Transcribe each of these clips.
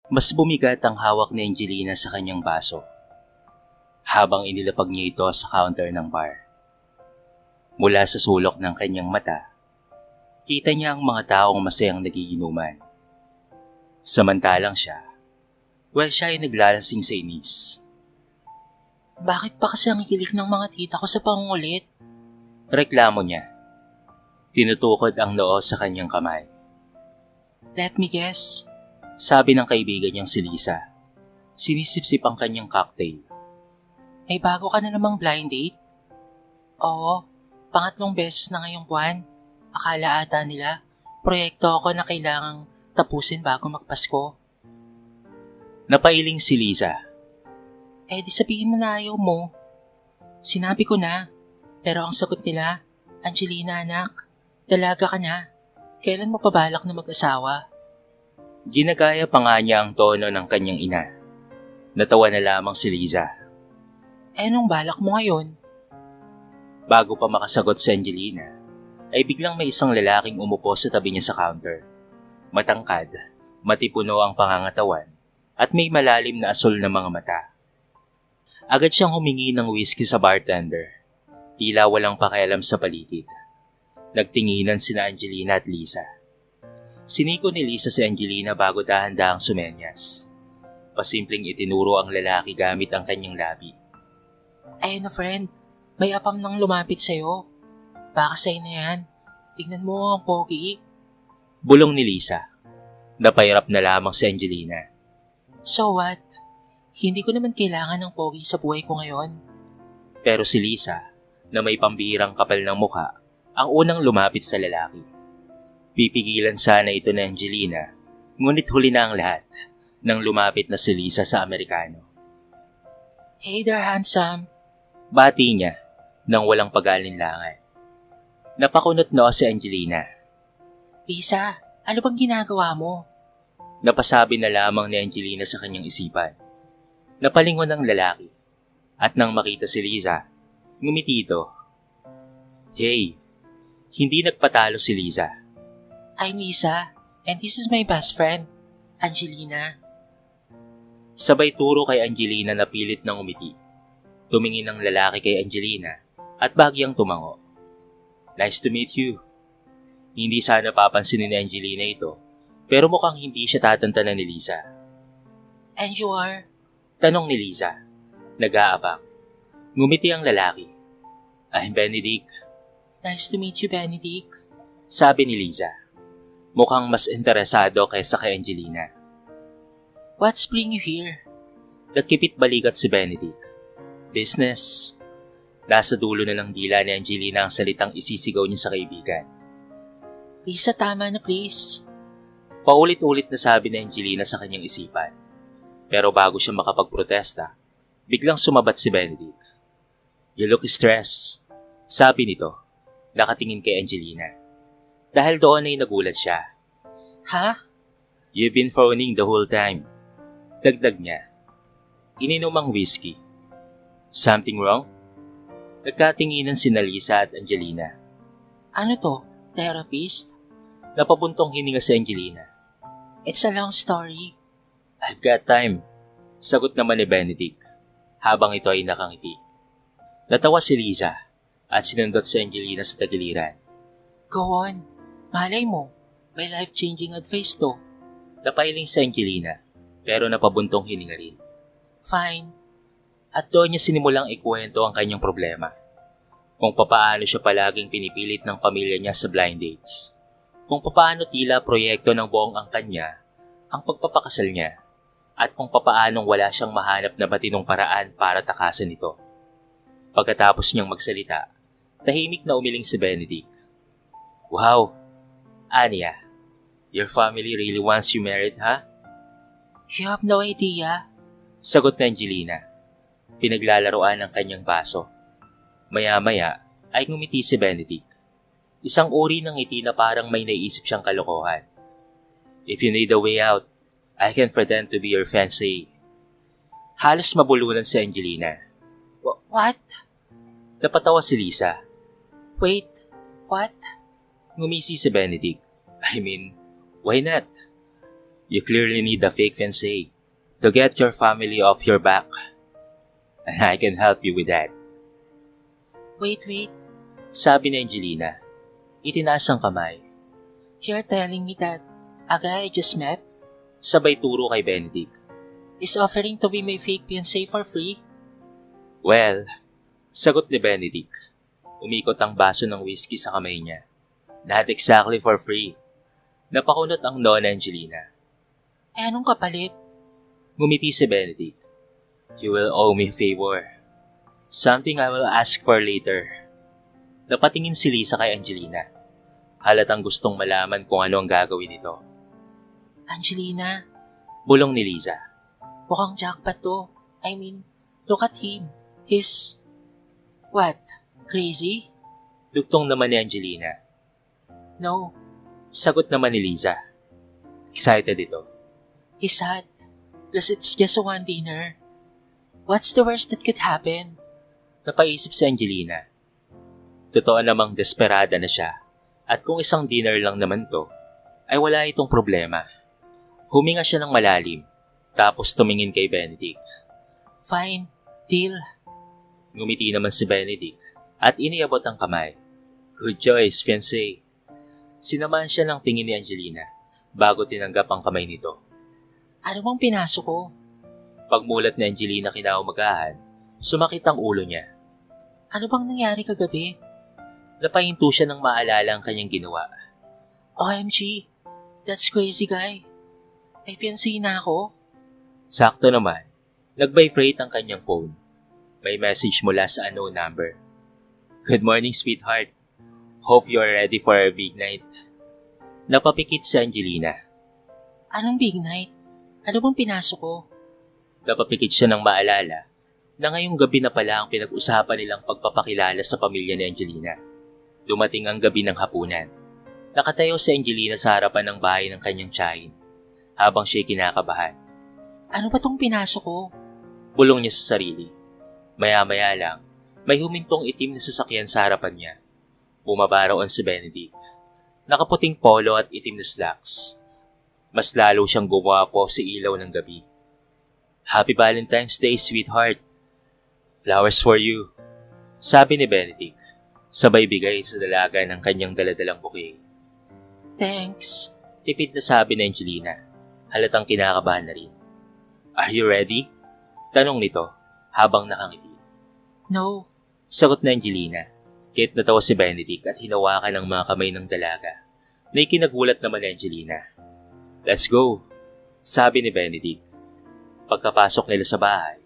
Mas bumigat ang hawak ni Angelina sa kanyang baso habang inilapag niya ito sa counter ng bar. Mula sa sulok ng kanyang mata, kita niya ang mga taong masayang nagiinuman. Samantalang siya ay naglalasing sa inis. Bakit pa kasi ang hilig ng mga tita ko sa pangungulit? Reklamo niya. Tinutukod ang noo sa kanyang kamay. Let me guess. Sabi ng kaibigan niyang si Lisa. Sinisip-sip ang kanyang cocktail. May bago ka na namang blind date? Oo, pangatlong beses na ngayong buwan. Akala ata nila, proyekto ako na kailangang tapusin bago magpasko. Napailing si Lisa. Di sabihin mo na ayaw mo. Sinabi ko na, pero ang sagot nila, Angelina anak, dalaga ka na. Kailan mo pabalak na mag-asawa? Ginagaya pa nga niya ang tono ng kanyang ina. Natawa na lamang si Liza. Anong balak mo ngayon? Bago pa makasagot si Angelina, ay biglang may isang lalaking umupo sa tabi niya sa counter. Matangkad, matipuno ang pangangatawan, at may malalim na asul na mga mata. Agad siyang humingi ng whiskey sa bartender. Tila walang pakialam sa paligid. Nagtinginan sina Angelina at Lisa. Siniko ni Lisa si Angelina bago dahan-dahang sumenyas. Pasimpleng itinuro ang lalaki gamit ang kanyang labi. Ayun na friend, may apam nang lumapit sa'yo. Baka sa'yo na yan. Tignan mo ang pogi. Bulong ni Lisa. Napairap na lamang si Angelina. So what? Hindi ko naman kailangan ng pogi sa buhay ko ngayon. Pero si Lisa, na may pambihirang kapal ng mukha, ang unang lumapit sa lalaki. Pipigilan sana ito ni Angelina, ngunit huli na ang lahat nang lumapit na si Lisa sa Amerikano. Hey there, handsome. Bati niya nang walang pag-alinlangan. Napakunot noo si Angelina. Lisa, ano bang ginagawa mo? Napasabi na lamang ni Angelina sa kanyang isipan. Napalingon ang lalaki at nang makita si Liza, ngumiti ito. Hey, hindi nagpatalo si Liza. I'm Lisa, and this is my best friend, Angelina. Sabay turo kay Angelina na pilit ng umiti. Tumingin ang lalaki kay Angelina at bagyang tumango. Nice to meet you. Hindi sana papansinin ni Angelina ito, pero mukhang hindi siya tatantanan ni Lisa. And you are? Tanong ni Lisa. Nag-aabang. Ngumiti ang lalaki. I'm Benedict. Nice to meet you, Benedict. Sabi ni Lisa. Mukhang mas interesado kaysa kay Angelina. What's bring you here? Nagkipit balikat si Benedict. Business. Nasa dulo na ng dila ni Angelina ang salitang isisigaw niya sa kaibigan. Lisa, tama na please. Paulit-ulit na sabi ni Angelina sa kanyang isipan. Pero bago siya makapagprotesta, biglang sumabat si Benedict. You look stressed, sabi nito, nakatingin kay Angelina. Dahil doon ay nagulat siya. Ha? You've been phoning the whole time. Dagdag niya. Ininom ang whiskey. Something wrong? Nagkatinginan sina Lisa at Angelina. Ano to? Therapist? Napabuntong hininga si Angelina. It's a long story. I've got time. Sagot naman ni Benedict habang ito ay nakangiti. Natawa si Lisa at sinundot si Angelina sa tagiliran. Go on. Malay mo, may life-changing advice to. Napailing si Angelina pero napabuntong hininga rin. Fine. At doon niya sinimulang ikwento ang kanyang problema. Kung papaano siya palaging pinipilit ng pamilya niya sa blind dates. Kung papaano tila proyekto ng buong angkan niya ang pagpapakasal niya. At kung papaanong wala siyang mahanap na matinong paraan para takasan ito. Pagkatapos niyang magsalita, tahimik na umiling si Benedict. Wow! Anya, your family really wants you married, ha? You have no idea. Sagot ni Angelina. Pinaglalaroan ang kanyang baso. Maya-maya ay ngumiti si Benedict. Isang uri ng ngiti na parang may naisip siyang kalokohan. If you need a way out, I can pretend to be your fiancé. Halos mabulunan si Angelina. What? Napatawa si Lisa. Wait, what? Ngumisi si Benedict. I mean, why not? You clearly need a fake fiancé to get your family off your back. And I can help you with that. Wait. Sabi ni Angelina. Itinaas ang kamay. You're telling me that a guy I just met Sabay turo kay Benedict. is offering to be my fake fiancé for free? Well, sagot ni Benedict. Umikot ang baso ng whiskey sa kamay niya. Not exactly for free. Napakunot ang Nona Angelina. Eh anong kapalit? Ngumiti si Benedict. You will owe me a favor. Something I will ask for later. Napatingin si Lisa kay Angelina. Halatang gustong malaman kung ano ang gagawin nito. Angelina, Bulong ni Lisa. mukhang jackpot to. I mean, look at him. He's... What? Crazy? Dugtong naman ni Angelina. No, Sagot naman ni Lisa. Excited ito. he's hot. Plus it's just a one dinner. What's the worst that could happen? Napaisip si Angelina. Totoo namang desperada na siya. At kung isang dinner lang naman to, ay wala itong problema. Huminga siya ng malalim, tapos tumingin kay Benedict. Fine, deal. Ngumiti naman si Benedict at iniabot ang kamay. Good choice, fiancé. Sinamahan siya ng tingin ni Angelina bago tinanggap ang kamay nito. Ano bang pinasok ko? Pagmulat ni Angelina kinaumagahan, sumakit ang ulo niya. Ano bang nangyari kagabi? Napahinto siya nang maalala ang kanyang ginawa. OMG, that's crazy guy. May fiancé na ako? Sakto naman, nag-vibrate ang kanyang phone. May message mula sa unknown number. Good morning, sweetheart. Hope you are ready for our big night. Napapikit si Angelina. Anong big night? Ano bang pinasok ko? Napapikit siya nang maalala na ngayong gabi na pala ang pinag-usapan nilang pagpapakilala sa pamilya ni Angelina. Dumating ang gabi ng hapunan. Nakatayo si Angelina sa harapan ng bahay ng kanyang tiyahin habang siya'y kinakabahan. Ano ba tong pinasok ko? Bulong niya sa sarili. Maya-maya lang, may humintong itim na sasakyan sa harapan niya. Bumaba roon si Benedict. Nakaputing polo at itim na slacks. Mas lalo siyang gumapo sa ilaw ng gabi. Happy Valentine's Day, sweetheart. Flowers for you. Sabi ni Benedict, sabay bigay sa dalaga ng kanyang daladalang bouquet. Thanks. Tipid na sabi ni Angelina, halatang kinakabahan na rin. Are you ready? Tanong nito habang nakangiti. No, Sagot na Angelina. Kahit natawa si Benedict at hinawakan ang mga kamay ng dalaga. Na ikinagulat naman ni Angelina. Let's go, sabi ni Benedict. Pagkapasok nila sa bahay,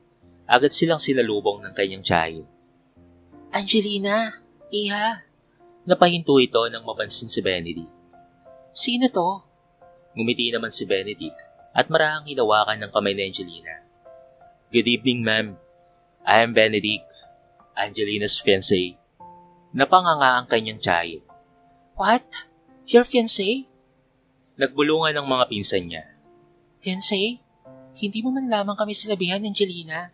agad silang sinalubong ng kanyang tiyahin. Angelina, iha, Napahinto ito nang mapansin si Benedict. sino to? Ngumiti naman si Benedict at marahang hinawakan ng kamay ni Angelina. Good evening, ma'am. I am Benedict, Angelina's fiancé. Napanganga ang kanyang tiyahin. What? Your fiancé? Nagbulungan ng mga pinsan niya. Fiancé? Hindi mo man lamang kami sinabihan, Angelina.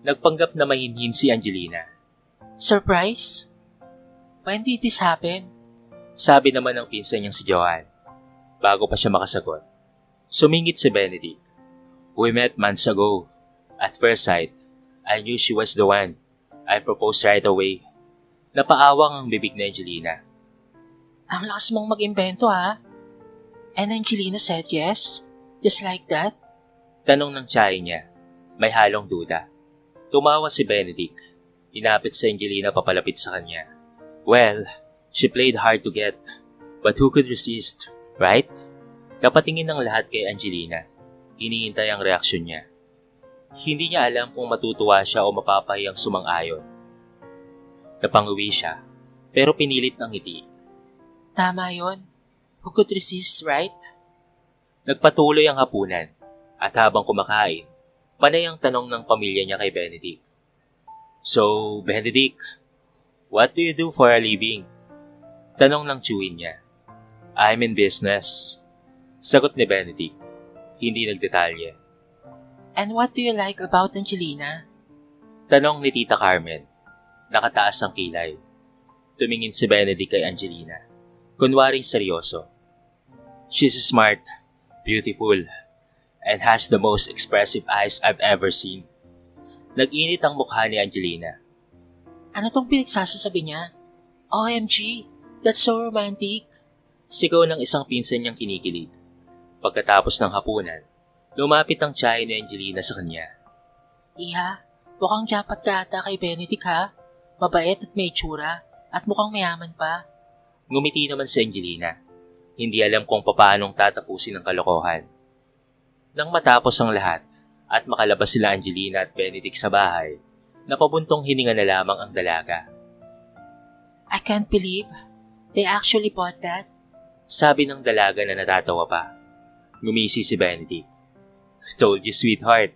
Nagpanggap na mahinhin si Angelina. Surprise? When did this happen? Sabi naman ng pinsan niyang si Joanne. Bago pa siya makasagot, sumingit si Benedict. We met months ago. At first sight, I knew she was the one. I proposed right away. Napaawang ang bibig ni Angelina. Ang lakas mong mag-imbento, ha? And Angelina said yes? Just like that? Tanong ng tiyahin niya. May halong duda. Tumawa si Benedict. Inapit si Angelina papalapit sa kanya. Well, she played hard to get. But who could resist, right? Napatingin ng lahat kay Angelina. Hinihintay ang reaksyon niya. Hindi niya alam kung matutuwa siya o mapapahiyang sumang-ayon. Napanguwi siya, pero pinilit ng ngiti. Tama yon. Who could resist, right? Nagpatuloy ang hapunan, at habang kumakain, panay ang tanong ng pamilya niya kay Benedict. So, Benedict, what do you do for a living? Tanong ng tiyuhin niya. I'm in business. Sagot ni Benedict, hindi nagdetalye. And what do you like about Angelina? Tanong ni Tita Carmen. Nakataas ang kilay. Tumingin si Benedict kay Angelina. Kunwaring seryoso. She's smart, Beautiful. And has the most expressive eyes I've ever seen. Nag-init ang mukha ni Angelina. Ano tong pinagsasasabi niya? OMG, that's so romantic. Sigaw ng isang pinsan niyang kinikilig. Pagkatapos ng hapunan, lumapit ang tiyahin ni Angelina sa kanya. Iha, mukhang dapat ka ata kay Benedict ha. Mabait at may tsura at mukhang mayaman pa. Ngumiti naman si Angelina. Hindi alam kung paanong tatapusin ang kalokohan. Nang matapos ang lahat at makalabas sila Angelina at Benedict sa bahay, napabuntong hininga na lamang ang dalaga. I can't believe they actually bought that. Sabi ng dalaga na natatawa pa. Ngumisi si Benedict. Told you, sweetheart.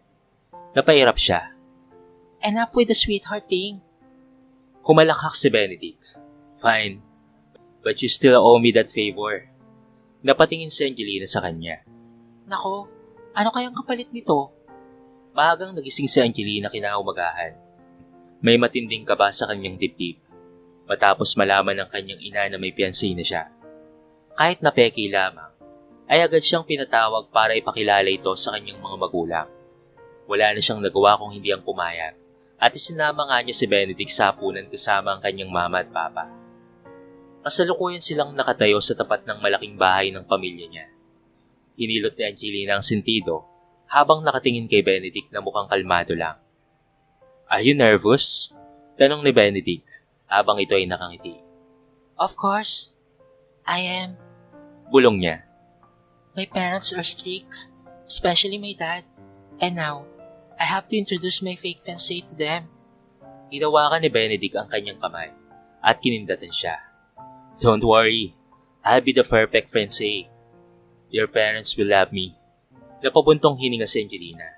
Napairap siya. Enough with the sweetheart thing. Humalakhak si Benedict. Fine. But you still owe me that favor. Napatingin si Angelina sa kanya. Nako, ano kayang kapalit nito? Maagang nagising si Angelina kinaumagahan. May matinding kaba sa kanyang dibdib. Matapos malaman ng kanyang ina na may fiancé na siya. Kahit na peki lamang, ay agad siyang pinatawag para ipakilala ito sa kanyang mga magulang. Wala na siyang nagawa kung hindi ang pumayag at isinama nga niya si Benedict sa hapunan kasama ang kanyang mama at papa. Kasalukuyan silang nakatayo sa tapat ng malaking bahay ng pamilya niya. Hinilot ni Angelina ang sentido habang nakatingin kay Benedict na mukhang kalmado lang. Are you nervous? Tanong ni Benedict habang ito ay nakangiti. Of course, I am. Bulong niya. My parents are strict, especially my dad. And now, I have to introduce my fake fiancé to them. Hinawakan ni Benedict ang kanyang kamay at kinindatan siya. Don't worry, I'll be the perfect fiancé. Your parents will love me. Napabuntong hininga si Angelina.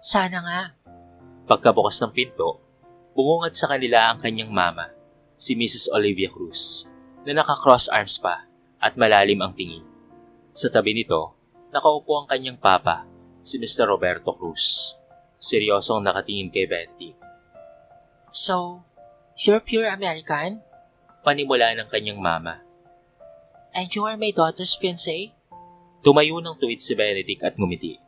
Sana nga. Pagkabukas ng pinto, bumungad sa kanila ang kanyang mama, si Mrs. Olivia Cruz, na naka-cross arms pa at malalim ang tingin. Sa tabi nito, nakaupo ang kanyang papa, si Mr. Roberto Cruz. Seryosong nakatingin kay Benedict. So, you're pure American? Panimula ng kanyang mama. And you are my daughter's fiancé? Tumayo ng tuwid si Benedict at ngumiti.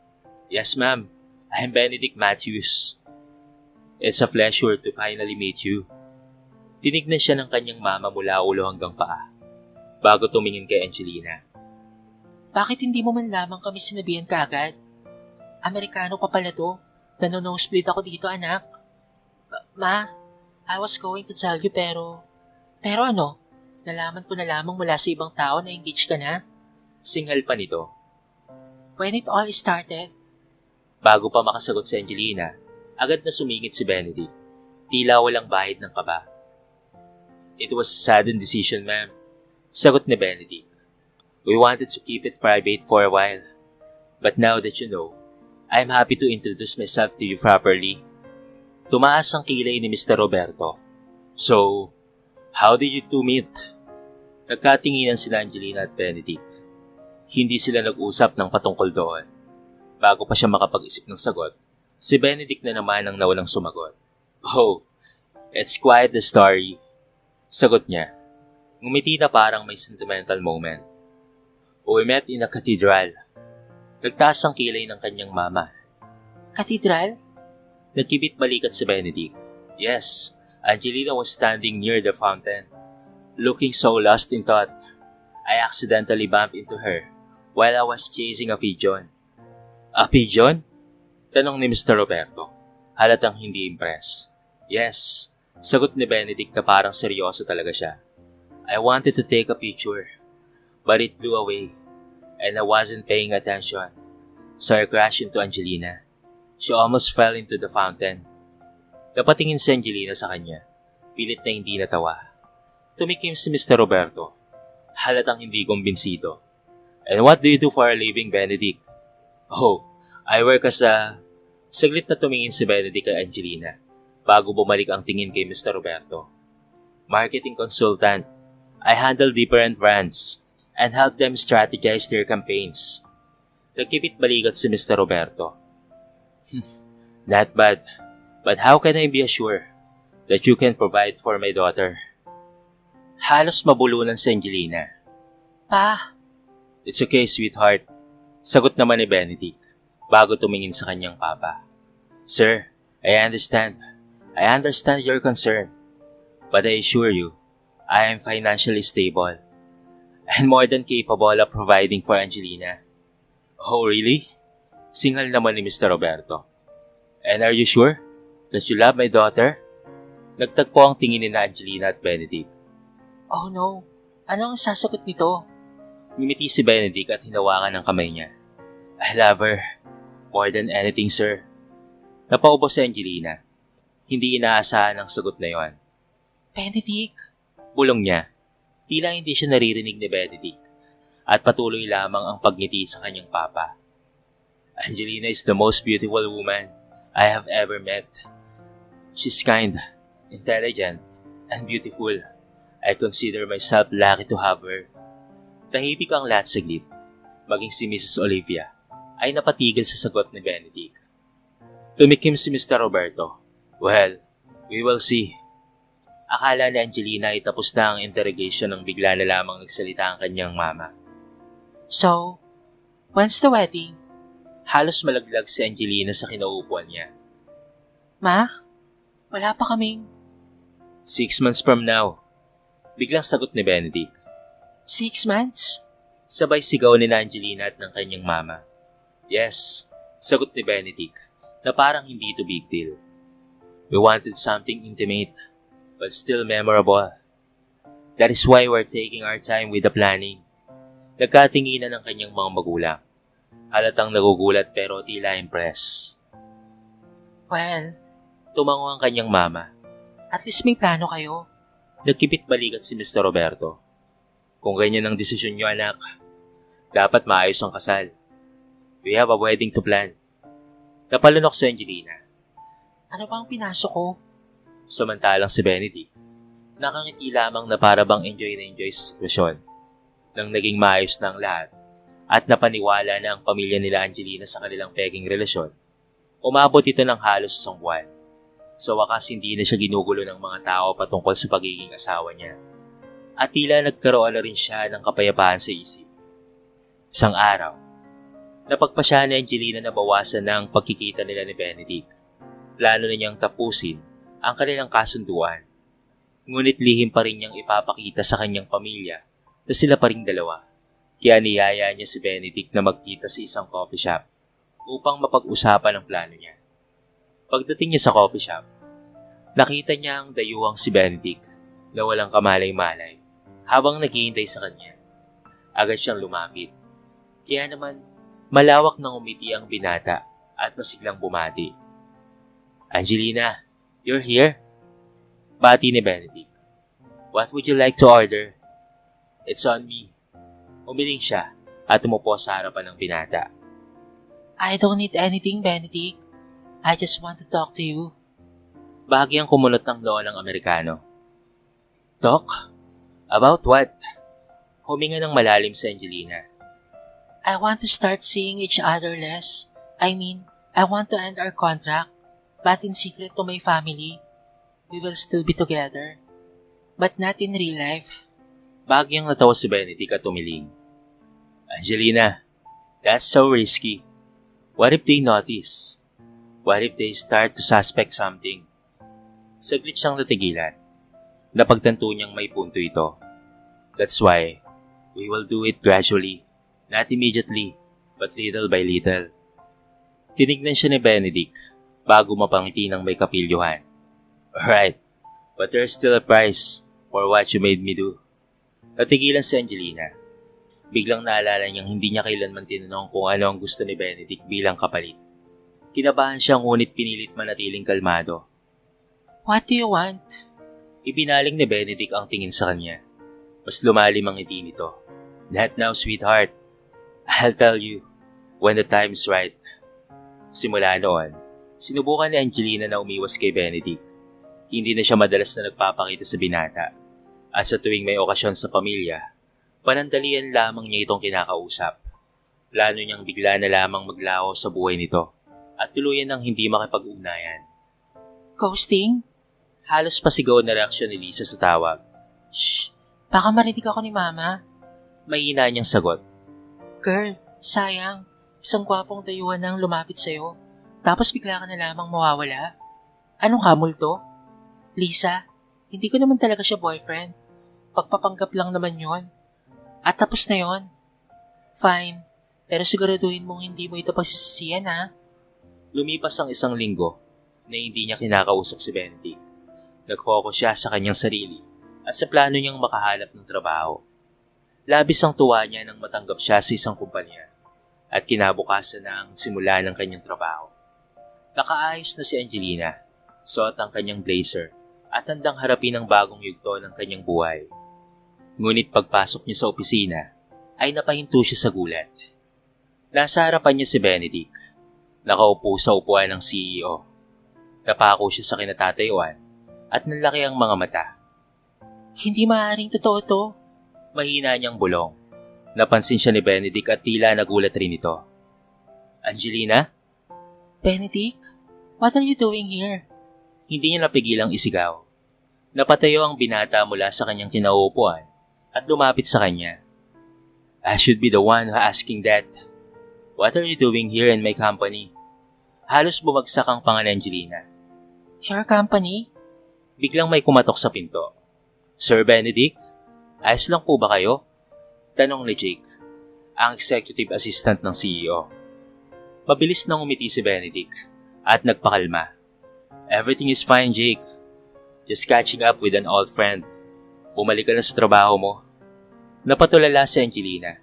Yes, ma'am. I'm Benedict Matthews. It's a pleasure to finally meet you. Tinignan siya ng kanyang mama mula ulo hanggang paa, bago tumingin kay Angelina. Bakit hindi mo man lamang kami sinabihan kaagad? Amerikano pa pala to. Nano-nosebleed ako dito, anak. Ma, I was going to tell you pero... Pero ano? Nalaman ko na lamang mula sa ibang tao na engaged ka na? Singal pa nito. When it all started? Bago pa makasagot si Angelina, agad na sumingit si Benedict. Tila walang bahid ng kaba. It was a sudden decision, ma'am. Sagot ni Benedict. We wanted to keep it private for a while. But now that you know, I'm happy to introduce myself to you properly. Tumaas ang kilay ni Mr. Roberto. So, how did you two meet? Nagkatinginan sila Angelina at Benedict. Hindi sila nag-usap ng patungkol doon. Bago pa siya makapag-isip ng sagot, si Benedict na naman ang nawalang sumagot. Oh, it's quite the story. Sagot niya. Ngumiti na parang may sentimental moment. We met in a cathedral. Nagtaas ang kilay ng kanyang mama. Cathedral? Nagkibit balikat si Benedict. Yes, Angelina was standing near the fountain. Looking so lost in thought, I accidentally bumped into her while I was chasing a pigeon. A pigeon? Tanong ni Mr. Roberto. Halatang hindi impressed. Yes, sagot ni Benedict na parang seryoso talaga siya. I wanted to take a picture, but it flew away, and I wasn't paying attention. So I crashed into Angelina. She almost fell into the fountain. Napatingin si Angelina sa kanya. Pilit na hindi natawa. Tumikim si Mr. Roberto. Halatang hindi kumbinsido. And what do you do for a living, Benedict? Oh, I work as a... Saglit na tumingin si Benedict kay Angelina bago bumalik ang tingin kay Mr. Roberto. Marketing consultant. I handle different brands and help them strategize their campaigns. Nagkipit balikat si Mr. Roberto. Not bad, but how can I be assured that you can provide for my daughter? Halos mabulunan si Angelina. Pa, It's okay, sweetheart. Sagot naman ni Benedict bago tumingin sa kanyang papa. Sir, I understand. I understand your concern. But I assure you, I am financially stable and more than capable of providing for Angelina. Oh, really? Singal naman ni Mr. Roberto. And are you sure that you love my daughter? Nagtagpo ang tingin ni Angelina at Benedict. Oh no, ano ang sasagot nito? Ngumiti si Benedict at hinawakan ang kamay niya. I love her. More than anything, sir. Napaubo si Angelina. Hindi inaasahan ang sagot na yon. Benedict? Bulong niya. Tila hindi siya naririnig ni Benedict at patuloy lamang ang pagngiti sa kanyang papa. Angelina is the most beautiful woman I have ever met. She's kind, intelligent, and beautiful. I consider myself lucky to have her. Tahimik ang lahat saglit. Maging si Mrs. Olivia ay napatigil sa sagot ni Benedict. Tumikim si Mr. Roberto. Well, we will see. Akala ni Angelina ay tapos na ang interrogation nang bigla na lamang nagsalita ang kanyang mama. So, when's the wedding? Halos malaglag si Angelina sa kinauupuan niya. Ma? Wala pa kaming... 6 months from now. Biglang sagot ni Benedict. 6 months? Sabay sigaw ni Angelina at ng kanyang mama. Yes, sagot ni Benedict na parang hindi ito big deal. We wanted something intimate but still memorable. That is why we're taking our time with the planning. Nagkatinginan ng kanyang mga magulang. Halatang nagugulat pero tila impressed. Well, tumango ang kanyang mama. At least may plano kayo. Nagkipit balikat si Mr. Roberto. Kung ganyan ang desisyon niyo, anak, dapat maayos ang kasal. We have a wedding to plan. Napalunok si Angelina. Ano ba ang pinasok ko? Samantalang si Benedict, nakangiti lamang na para bang enjoy na enjoy sa sitwasyon. Nang naging maayos na ang lahat at napaniwala na ang pamilya nila Angelina sa kanilang peking relasyon, umabot ito ng halos 1 buwan. Sa wakas hindi na siya ginugulo ng mga tao patungkol sa pagiging asawa niya. At tila nagkaroon na rin siya ng kapayapaan sa isip. Isang araw, napagpasya ni Angelina na bawasan na ang pagkikita nila ni Benedict. Plano na niyang tapusin ang kanilang kasunduan. Ngunit lihim pa rin niyang ipapakita sa kanyang pamilya na sila pa ring dalawa. Kaya niyaya niya si Benedict na magkita sa isang coffee shop upang mapag-usapan ang plano niya. Pagdating niya sa coffee shop, nakita niya ang dayuhang si Benedict na walang kamalay-malay habang naghihintay sa kanya. Agad siyang lumapit. Kaya naman, malawak nang umiti ang binata at masiglang bumati. Angelina, you're here? Bati ni Benedict. What would you like to order? It's on me. Umiling siya at umupo sa harapan ng binata. I don't need anything, Benedict. I just want to talk to you. Bahagyang kumunot ng noo ng Amerikano. Talk? About what? Huminga ng malalim si Angelina. I want to start seeing each other less. I want to end our contract, but in secret to my family. We will still be together, but not in real life. Bahagyang natawa si Benedict at tumiling. Angelina, that's so risky. What if they notice? What if they start to suspect something? Saglit siyang natigilan. Napagtanto niyang may punto ito. That's why we will do it gradually, not immediately, but little by little. Tinignan siya ni Benedict bago mapangiti ng may kapilyuhan. Alright, but there's still a price for what you made me do. Natigilan si Angelina. Biglang naalala niyang hindi niya kailanman tinanong kung ano ang gusto ni Benedict bilang kapalit. Kinabahan siya ngunit pinilit manatiling kalmado. What do you want? Ibinaling ni Benedict ang tingin sa kanya. Mas lumalim ang ngiti nito. Not now, sweetheart. I'll tell you when the time's right. Simula noon, sinubukan ni Angelina na umiwas kay Benedict. Hindi na siya madalas na nagpapakita sa binata. At sa tuwing may okasyon sa pamilya, panandalian lamang niya itong kinakausap. Plano niyang bigla na lamang maglaho sa buhay nito at tuluyan ng hindi makipag-ugnayan. Ghosting? Halos pasigaw na reaksyon ni Lisa sa tawag. Shh! Baka marinig ako ni Mama. Mahina niyang sagot. Girl, sayang. Isang gwapong dayuhan ang lumapit sa'yo, tapos bigla ka na lamang mawawala. Anong ka, multo? Lisa, hindi ko naman talaga siya boyfriend. Pagpapanggap lang naman yon. At tapos na yon. Fine, pero siguraduhin mong hindi mo ito pagsisisihan ha. Lumipas ang 1 linggo na hindi niya kinakausap si Benedict. Nag-focus siya sa kanyang sarili at sa plano niyang makahanap ng trabaho. Labis ang tuwa niya nang matanggap siya sa isang kumpanya at kinabukasan na ang simula ng kanyang trabaho. Nakaayos na si Angelina, suot ang kanyang blazer at handang harapin ang bagong yugto ng kanyang buhay. Ngunit pagpasok niya sa opisina ay napahinto siya sa gulat. Nasa harapan niya si Benedict. Nakaupo sa upuan ng CEO. Napako siya sa kinatatayuan at nanlaki ang mga mata. Hindi maaaring totoo to. Mahina niyang bulong. Napansin siya ni Benedict at tila nagulat rin ito. Angelina? Benedict, what are you doing here? Hindi niya napigilang isigaw. Napatayo ang binata mula sa kanyang kinauupuan at lumapit sa kanya. I should be the one who asking that. What are you doing here in my company? Halos bumagsak ang panga ni Angelina. Your company? Biglang may kumatok sa pinto. Sir Benedict, ayos lang po ba kayo? Tanong ni Jake, ang executive assistant ng CEO. Mabilis nang umiti si Benedict at nagpakalma. Everything is fine, Jake. Just catching up with an old friend. Bumalik ka na sa trabaho mo. Napatulala si Angelina.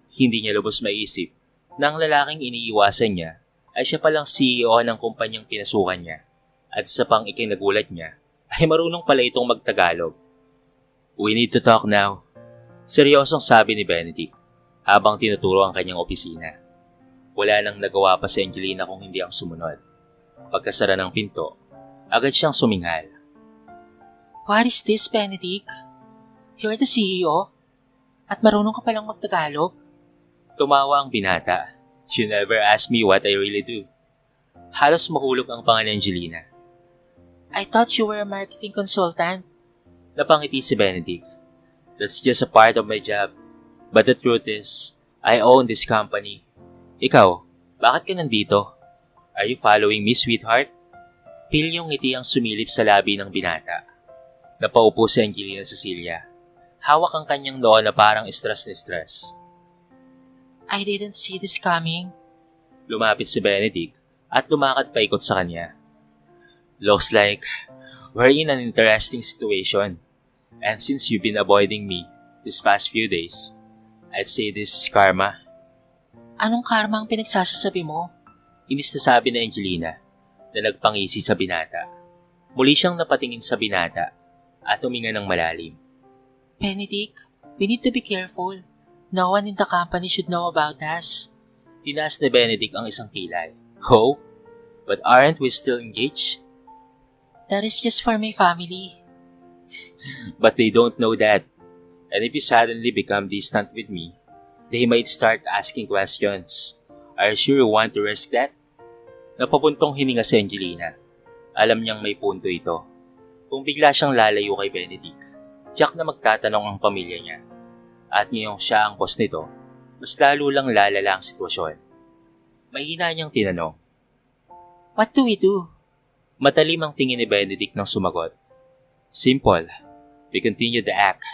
Hindi niya lubos maisip na ang lalaking iniiwasan niya ay siya palang CEO ng kumpanyang pinasukan niya at sa pang ikinagulat niya ay marunong pala itong magtagalog. We need to talk now. Seryosong sabi ni Benedict habang tinuturo ang kanyang opisina. Wala nang nagawa pa si Angelina kung hindi ang sumunod. Pagkasara ng pinto, agad siyang suminghal. What is this, Benedict? You're the CEO? At marunong ka palang magtagalog? Tumawa ang binata. You never ask me what I really do. Halos mahulog ang panga ni Angelina. I thought you were a marketing consultant. Napangiti si Benedict. That's just a part of my job. But the truth is, I own this company. Ikaw, bakit ka nandito? Are you following me, sweetheart? Pilyong ngiti ang sumilip sa labi ng binata. Napaupo si Angelina Cecilia. Hawak ang kanyang noo na parang stress na stress. I didn't see this coming. Lumapit si Benedict at lumakad paikot sa kanya. Looks like we're in an interesting situation. And since you've been avoiding me these past few days, I'd say this is karma. Anong karma ang pinagsasasabi mo? Inis na sabi ni Angelina na nagpangisi sa binata. Muli siyang napatingin sa binata at huminga ng malalim. Benedict, we need to be careful. No one in the company should know about us. Tinaas ni Benedict ang isang kilay. Oh? But aren't we still engaged? That is just for my family. But they don't know that. And if you suddenly become distant with me, they might start asking questions. Are you sure you want to risk that? Napapuntong hininga si Angelina. Alam niyang may punto ito. Kung bigla siyang lalayo kay Benedict, tiyak na magtatanong ang pamilya niya. At ngayong siya ang boss nito, mas lalo lang lalala ang sitwasyon. Mahina niyang tinanong. What do we do? Matalim ang tingin ni Benedict nang sumagot. Simple. We continue the act.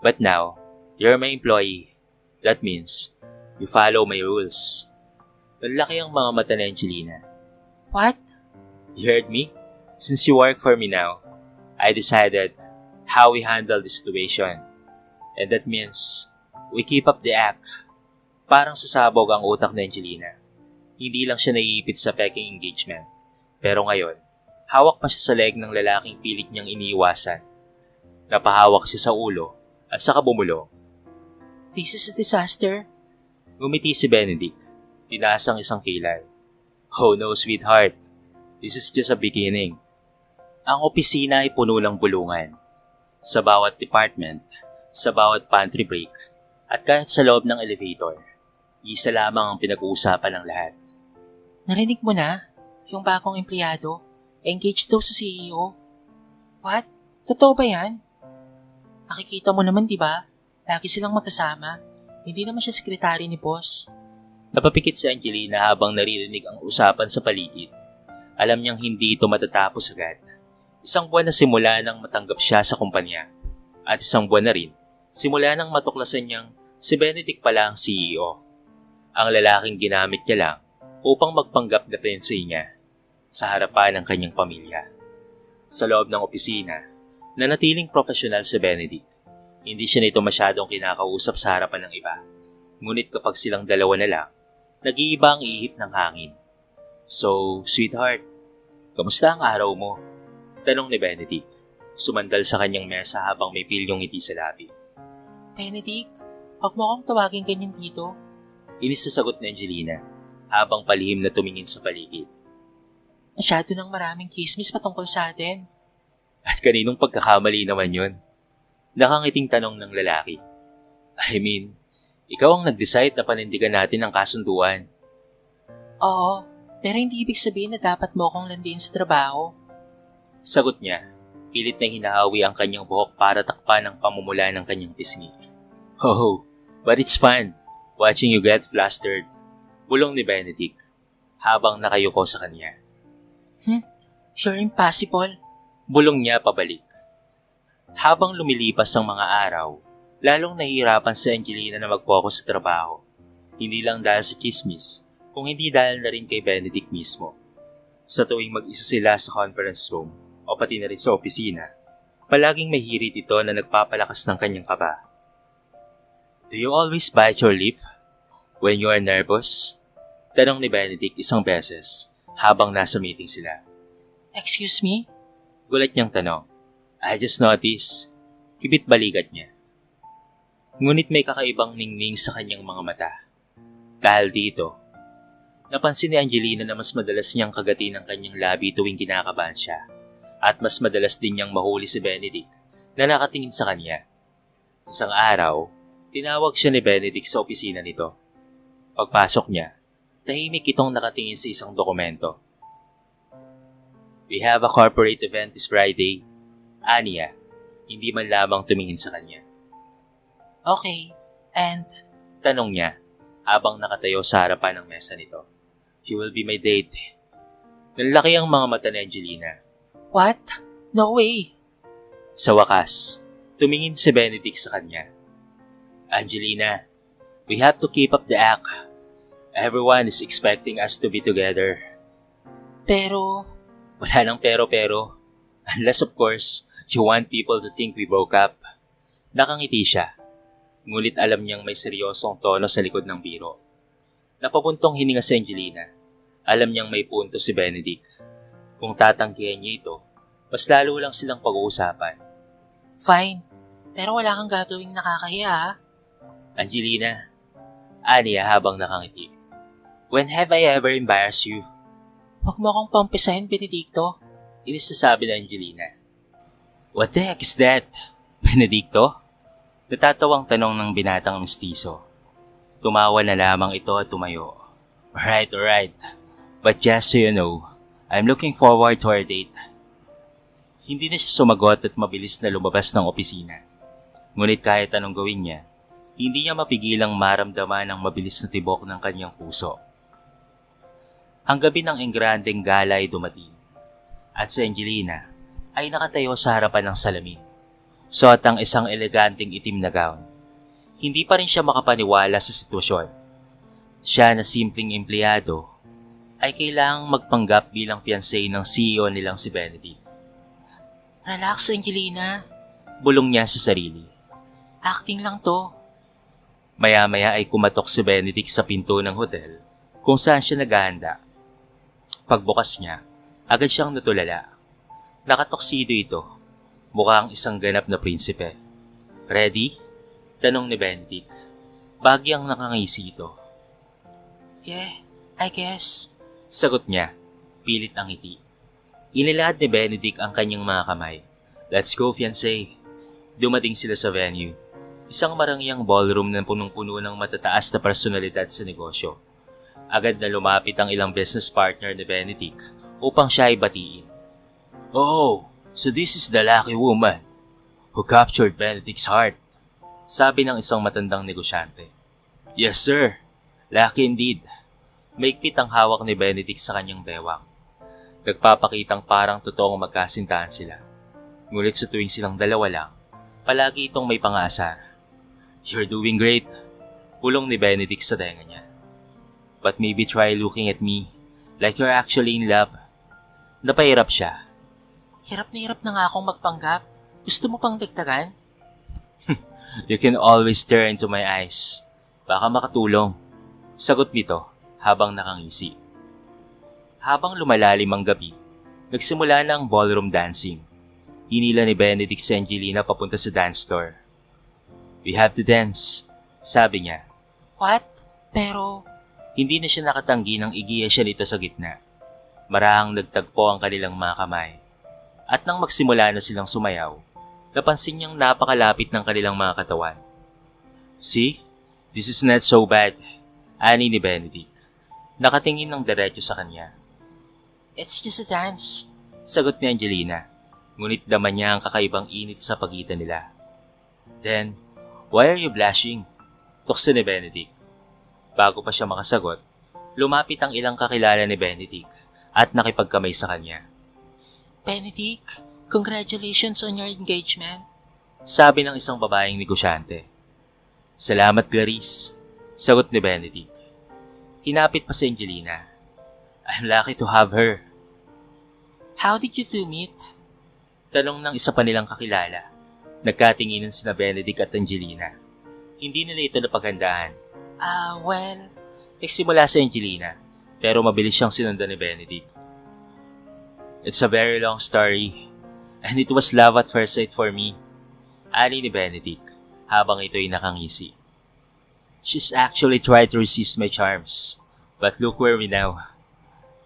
But now, you're my employee. That means, you follow my rules. Nanlaki ang mga mata ni Angelina. What? You heard me? Since you work for me now, I decided how we handle the situation. And that means, we keep up the act. Parang sasabog ang utak ni Angelina. Hindi lang siya naiipit sa peking engagement. Pero ngayon, hawak pa siya sa leg ng lalaking pilit niyang iniiwasan. Napahawak siya sa ulo at saka bumulong. This is a disaster. Ngumiti si Benedict. Tinaas ang isang kilay. Oh no, sweetheart. This is just a beginning. Ang opisina ay puno ng bulungan. Sa bawat department, sa bawat pantry break, at kahit sa loob ng elevator, isa lamang ang pinag-uusapan ng lahat. Narinig mo na? Yung bagong empleyado, engaged daw sa CEO. What? Totoo ba yan? Nakikita mo naman, di ba? Lagi silang magkasama. Hindi naman siya sekretary ni boss. Napapikit si Angelina habang naririnig ang usapan sa paligid. Alam niyang hindi ito matatapos agad. Isang buwan na simula nang matanggap siya sa kumpanya. At isang buwan na rin, simula nang matuklasan niyang si Benedict pala ang CEO. Ang lalaking ginamit niya lang upang magpanggap na sensei niya sa harapan ng kanyang pamilya. Sa loob ng opisina, nanatiling profesional si Benedict. Hindi siya nito masyadong kinakausap sa harapan ng iba. Ngunit kapag silang dalawa na lang, nag-iiba ang ihip ng hangin. So, sweetheart, kamusta ang araw mo? Tanong ni Benedict, sumandal sa kanyang mesa habang may pilyong ngiti sa labi. Benedict, huwag mo akong tawagin ganyan dito. Inis na sagot ni Angelina habang palihim na tumingin sa paligid. Masyado ng maraming chismis patungkol sa atin. At kaninong pagkakamali naman yun? Nakangiting tanong ng lalaki. I mean, ikaw ang nag-decide na panindigan natin ang kasunduan. Oo, pero hindi ibig sabihin na dapat mo akong landiin sa trabaho. Sagot niya, pilit na hinahawi ang kanyang buhok para takpan ang pamumula ng kanyang pisngi. Oh, but it's fun watching you get flustered. Bulong ni Benedict habang nakayuko sa kanya. Sure impossible. Bulong niya pabalik. Habang lumilipas ang mga araw, lalong nahihirapan si Angelina na mag-focus sa trabaho. Hindi lang dahil sa chismis, kung hindi dahil na rin kay Benedict mismo. Sa tuwing mag-isa sila sa conference room o pati na rin sa opisina, palaging may hirit ito na nagpapalakas ng kanyang kaba. Do you always bite your lip when you are nervous? Tanong ni Benedict isang beses habang nasa meeting sila. Excuse me? Gulat niyang tanong. I just noticed. Kibit balikat niya. Ngunit may kakaibang ningning sa kanyang mga mata. Dahil dito, napansin ni Angelina na mas madalas niyang kagatin ang kanyang labi tuwing kinakabahan siya. At mas madalas din niyang mahuli si Benedict na nakatingin sa kanya. Isang araw, tinawag siya ni Benedict sa opisina nito. Pagpasok niya, tahimik itong nakatingin sa isang dokumento. We have a corporate event this Friday. Aniya, hindi man lamang tumingin sa kanya. Okay, and? Tanong niya habang nakatayo sa harapan ng mesa nito. You will be my date. Nanlaki ang mga mata ni Angelina. What? No way. Sa wakas, tumingin si Benedict sa kanya. Angelina, we have to keep up the act. Everyone is expecting us to be together. Pero, Wala nang pero. Unless of course, you want people to think we broke up. Nakangiti siya. Ngunit alam niyang may seryosong tono sa likod ng biro. Napabuntong hininga si Angelina. Alam niyang may punto si Benedict. Kung tatanggihan niya ito, mas lalo lang silang pag-uusapan. fine. Pero wala kang gagawing nakakahiya, ha? Angelina, aniya habang nakangiti. When have I ever embarrassed you? Huwag mo akong pampisahin, Benedicto. Inis na sabi ng Angelina. What the heck is that? Benedicto? Natatawang tanong ng binatang mestizo. Tumawa na lamang ito at tumayo. Alright. But just so you know, I'm looking forward to our date. Hindi na siya sumagot at mabilis na lumabas ng opisina. Ngunit kahit anong gawin niya, hindi niya mapigilang maramdaman ang mabilis na tibok ng kanyang puso. Ang gabi ng engrandeng gala ay dumating. At si Angelina ay nakatayo sa harapan ng salamin. Suot ang isang eleganteng itim na gown. Hindi pa rin siya makapaniwala sa sitwasyon. Siya na simpleng empleyado ay kailangang magpanggap bilang fiancé ng CEO nilang si Benedict. Relax, Angelina. Bulong niya sa sarili. Acting lang to. Maya-maya ay kumatok si Benedict sa pinto ng hotel kung saan siya naghahanda. Pagbukas niya, agad siyang natulala. Nakatoksido ito. Mukhang isang ganap na prinsipe. Ready? Tanong ni Benedict. Bagyang nakangisi ito. Yeah, I guess. Sagot niya, pilit ang ngiti. Inilahad ni Benedict ang kanyang mga kamay. Let's go, fiancé. Dumating sila sa venue. Isang marangyang ballroom na punong-puno ng matataas na personalidad sa negosyo. Agad na lumapit ang ilang business partner ni Benedict upang siya ay batiin. Oh, so this is the lucky woman who captured Benedict's heart. Sabi ng isang matandang negosyante. Yes, sir. Lucky indeed. Maigpit ang hawak ni Benedict sa kanyang bewang. Nagpapakitang parang totoong magkasintahan sila. Ngunit sa tuwing silang dalawa lang, palagi itong may pang-aasar. You're doing great, pulong ni Benedict sa tenga niya. But maybe try looking at me like you're actually in love. Napahirap siya. Hirap na nga akong magpanggap. Gusto mo pang dagdagan? You can always stare into my eyes. Baka makatulong. Sagot nito habang nakangisi. Habang lumalalim ang gabi, nagsimula na ang ballroom dancing. Hinila ni Benedict si Angelina papunta sa dance floor. We have to dance, sabi niya. What? Pero... Hindi na siya nakatanggi nang igiya siya nito sa gitna. Marahang nagtagpo ang kanilang mga kamay. At nang magsimula na silang sumayaw, napansin niyang napakalapit ng kanilang mga katawan. See? This is not so bad, ani ni Benedict. Nakatingin ng diretso sa kanya. It's just a dance, sagot ni Angelina. Ngunit daman niya ang kakaibang init sa pagitan nila. Then, why are you blushing? Tukso ni Benedict. Bago pa siya makasagot, lumapit ang ilang kakilala ni Benedict at nakipagkamay sa kanya. Benedict, congratulations on your engagement, sabi ng isang babaeng negosyante. Salamat, Clarice, sagot ni Benedict. Hinapit pa si Angelina. I'm lucky to have her. How did you two meet? Tanong ng isa pa nilang kakilala. Nagkatinginan sina Benedict at Angelina. Hindi nila ito napaghandaan. Well... Nagsimula si Angelina, pero mabilis siyang sinundan ni Benedict. It's a very long story, and it was love at first sight for me, ani ni Benedict, habang ito'y nakangisi. She's actually tried to resist my charms, but look where we now.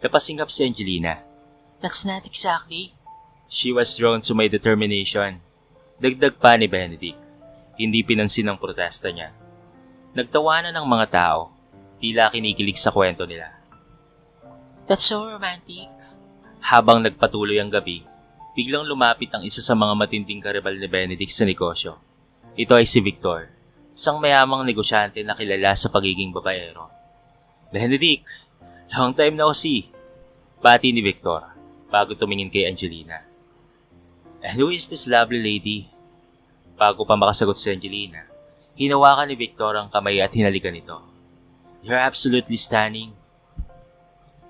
Napasingap si Angelina. That's not exactly. She was drawn to my determination. Dagdag pa ni Benedict. Hindi pinansin ang protesta niya. Nagtawanan ng mga tao, tila kinikilig sa kwento nila. That's so romantic. Habang nagpatuloy ang gabi, biglang lumapit ang isa sa mga matinding karibal ni Benedict sa negosyo. Ito ay si Victor, isang mayamang negosyante na kilala sa pagiging babaero. Benedict, long time no see. Bati ni Victor, bago tumingin kay Angelina. And who is this lovely lady? Bago pa makasagot si Angelina, hinawakan ni Victor ang kamay at hinalikan ito. You're absolutely stunning.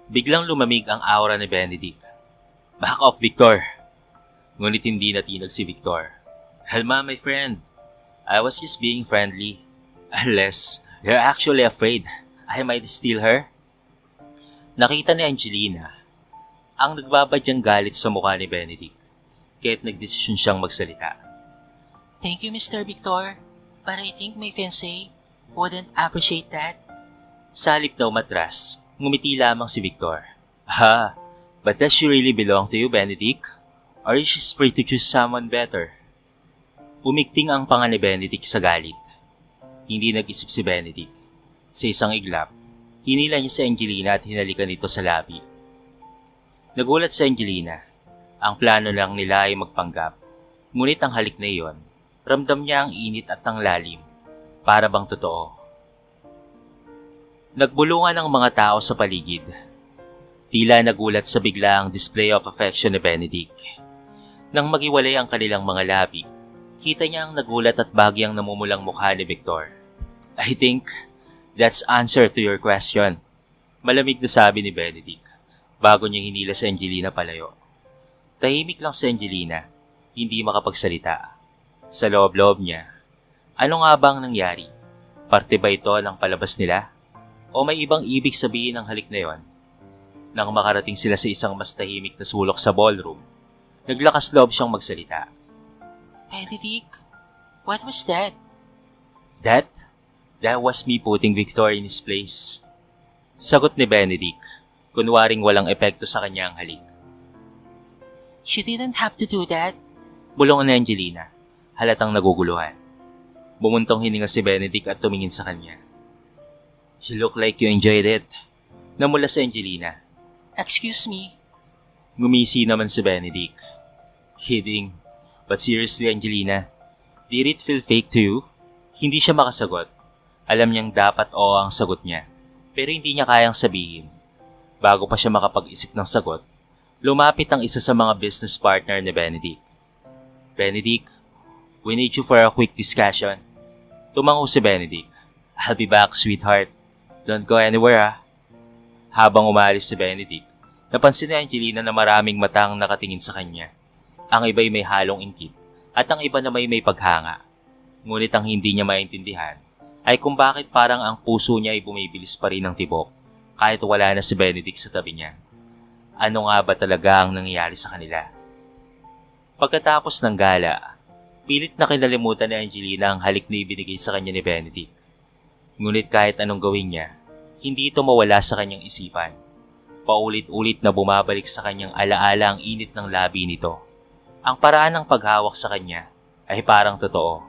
Biglang lumamig ang aura ni Benedict. Back off, Victor. Ngunit hindi natinag si Victor. Kalma, my friend. I was just being friendly. Unless you're actually afraid I might steal her. Nakita ni Angelina ang nagbabadyang galit sa mukha ni Benedict, kaya't nagdesisyon siyang magsalita. Thank you, Mr. Victor. But I think my fiancé wouldn't appreciate that. Sa halip na umatras, ngumiti lamang si Victor. But does she really belong to you, Benedict? Or is she free to choose someone better? Umigting ang panga ni Benedict sa galit. Hindi nag-isip si Benedict. Sa isang iglap, hinila niya si Angelina at hinalikan ito sa labi. Nagulat si Angelina. Ang plano lang nila ay magpanggap. Ngunit ang halik na iyon, ramdam niya ang init at ang lalim. Para bang totoo. Nagbulungan ang mga tao sa paligid. Tila nagulat sa biglaang display of affection ni Benedict. Nang magiwalay ang kanilang mga labi, kita niya ang nagulat at bagyang namumulang mukha ni Victor. I think that's answer to your question. Malamig na sabi ni Benedict bago niya hinila si Angelina palayo. Tahimik lang si Angelina, hindi makapagsalita. Sa loob-loob niya, ano nga bang nangyari? Parte ba ito ng palabas nila? O may ibang ibig sabihin ng halik na yon? Nang makarating sila sa isang mas tahimik na sulok sa ballroom, naglakas loob siyang magsalita. Benedict, what was that? That was me putting Victor in his place. Sagot ni Benedict, kunwaring walang epekto sa kanya ang halik. You didn't have to do that. Bulong ni Angelina, halatang naguguluhan. Bumuntong hininga si Benedict at tumingin sa kanya. You look like you enjoyed it. Namula si Angelina. Excuse me. Ngumisi naman si Benedict. Kidding. But seriously, Angelina, did it feel fake to you? Hindi siya makasagot. Alam niyang dapat oo ang sagot niya. Pero hindi niya kayang sabihin. Bago pa siya makapag-isip ng sagot, lumapit ang isa sa mga business partner ni Benedict. Benedict, we need you for a quick discussion. Tumango si Benedict. I'll be back, sweetheart. Don't go anywhere, ah. Habang umalis si Benedict, napansin ni Angelina na maraming mata ang nakatingin sa kanya. Ang iba'y may halong inggit at ang iba na may paghanga. Ngunit ang hindi niya maintindihan ay kung bakit parang ang puso niya ay bumibilis pa rin ng tibok kahit wala na si Benedict sa tabi niya. Ano nga ba talaga ang nangyayari sa kanila? Pagkatapos ng gala, pilit na kinalimutan ni Angelina ang halik na ibinigay sa kanya ni Benedict. Ngunit kahit anong gawin niya, hindi ito mawala sa kanyang isipan. Paulit-ulit na bumabalik sa kanyang alaala ang init ng labi nito. Ang paraan ng paghawak sa kanya ay parang totoo.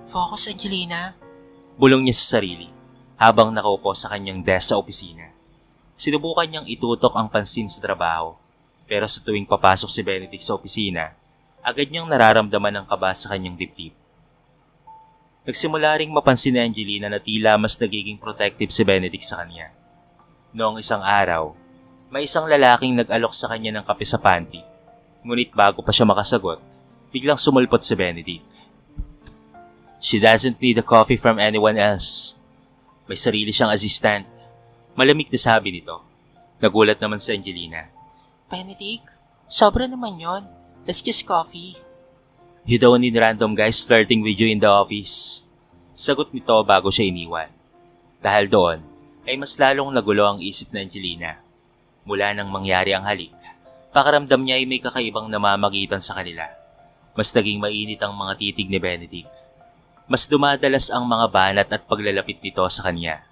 Focus, Angelina. Bulong niya sa sarili habang nakaupo sa kanyang desk sa opisina. Sinubukan niyang itutok ang pansin sa trabaho, pero sa tuwing papasok si Benedict sa opisina, agad niyang nararamdaman ang kaba sa kanyang dibdib. Nagsimula ring mapansin ni Angelina na tila mas nagiging protective si Benedict sa kanya. Noong isang araw, may isang lalaking nag-alok sa kanya ng kape sa pantry. Ngunit bago pa siya makasagot, biglang sumulpot si Benedict. She doesn't need a coffee from anyone else. May sarili siyang assistant. Malamig na sabi nito. Nagulat naman si Angelina. Benedict, sobra naman yon. Let's just coffee. You don't need random guys flirting with you in the office. Sagot nito bago siya iniwan. Dahil doon, ay mas lalong nagulo ang isip ni Angelina. Mula nang mangyari ang halik, pakiramdam niya ay may kakaibang namamagitan sa kanila. Mas naging mainit ang mga titig ni Benedict. Mas dumadalas ang mga banat at paglalapit nito sa kanya.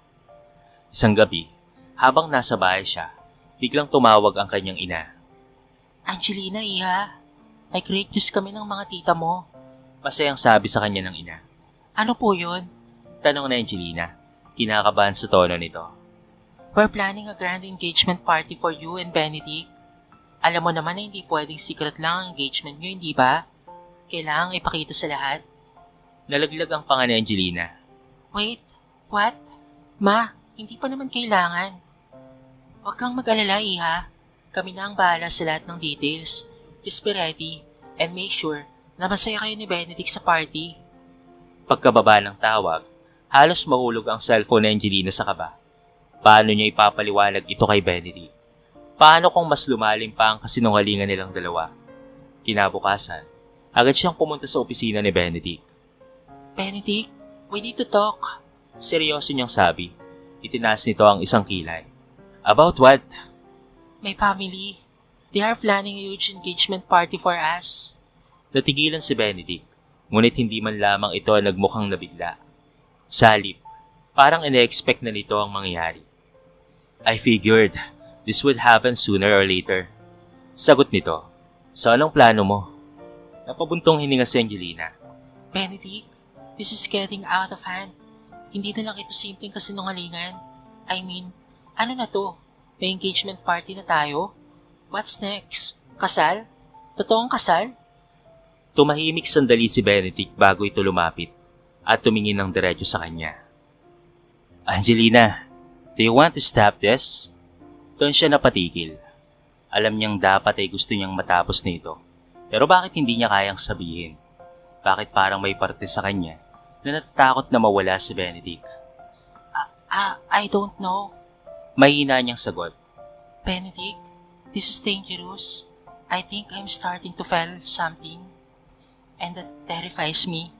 Isang gabi, habang nasa bahay siya, biglang tumawag ang kanyang ina. Angelina, iha. May great news kami ng mga tita mo. Masayang sabi sa kanya ng ina. Ano po yun? Tanong na Angelina, kinakabahan sa tono nito. We're planning a grand engagement party for you and Benedict. Alam mo naman na hindi pwedeng secret lang ang engagement nyo, hindi ba? Kailangang ipakita sa lahat. Nalaglag ang panga ni Angelina. Wait, what? Ma, hindi pa naman kailangan. Huwag kang mag-alala, iha. Kami na ang bahala sa lahat ng details. Just be ready and make sure na masaya kayo ni Benedict sa party. Pagkababa ng tawag, halos mahulog ang cellphone ni Angelina sa kaba. Paano niya ipapaliwanag ito kay Benedict? Paano kung mas lumalim pa ang kasinungalingan nilang dalawa? Kinabukasan, agad siyang pumunta sa opisina ni Benedict. Benedict, we need to talk. Seryoso niyang sabi. Itinaas nito ang isang kilay. About what? My family. They are planning a huge engagement party for us. Natigilan si Benedict, ngunit hindi man lamang ito nagmukhang nabigla. Sa halip, parang ine-expect na nito ang mangyayari. I figured this would happen sooner or later. Sagot nito. So anong plano mo? Napabuntong hininga si Angelina. Benedict, this is getting out of hand. Hindi na lang ito simpleng kasinungalingan. I mean, ano na to? May engagement party na tayo? What's next? Kasal? Totoong kasal? Tumahimik sandali si Benedict bago ito lumapit at tumingin ng diretso sa kanya. Angelina, do you want to stop this? Doon siya napatigil. Alam niyang dapat ay gusto niyang matapos na ito. Pero bakit hindi niya kayang sabihin? Bakit parang may parte sa kanya na natatakot na mawala si Benedict? I don't know. Mahina niyang sagot. Benedict, this is dangerous. I think I'm starting to feel something. And that terrifies me.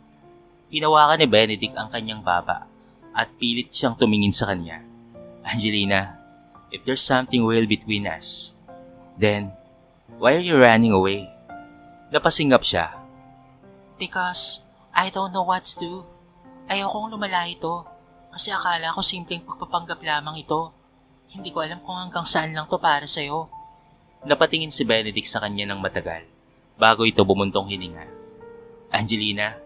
Hinawakan ni Benedict ang kanyang baba at pilit siyang tumingin sa kanya. Angelina, if there's something real between us, then why are you running away? Napasingap siya. Because I don't know what to do. Ayokong lumala ito kasi akala ko simpleng pagpapanggap lamang ito. Hindi ko alam kung hanggang saan lang to para sa'yo. Napatingin si Benedict sa kanya ng matagal bago ito bumuntong hininga. Angelina,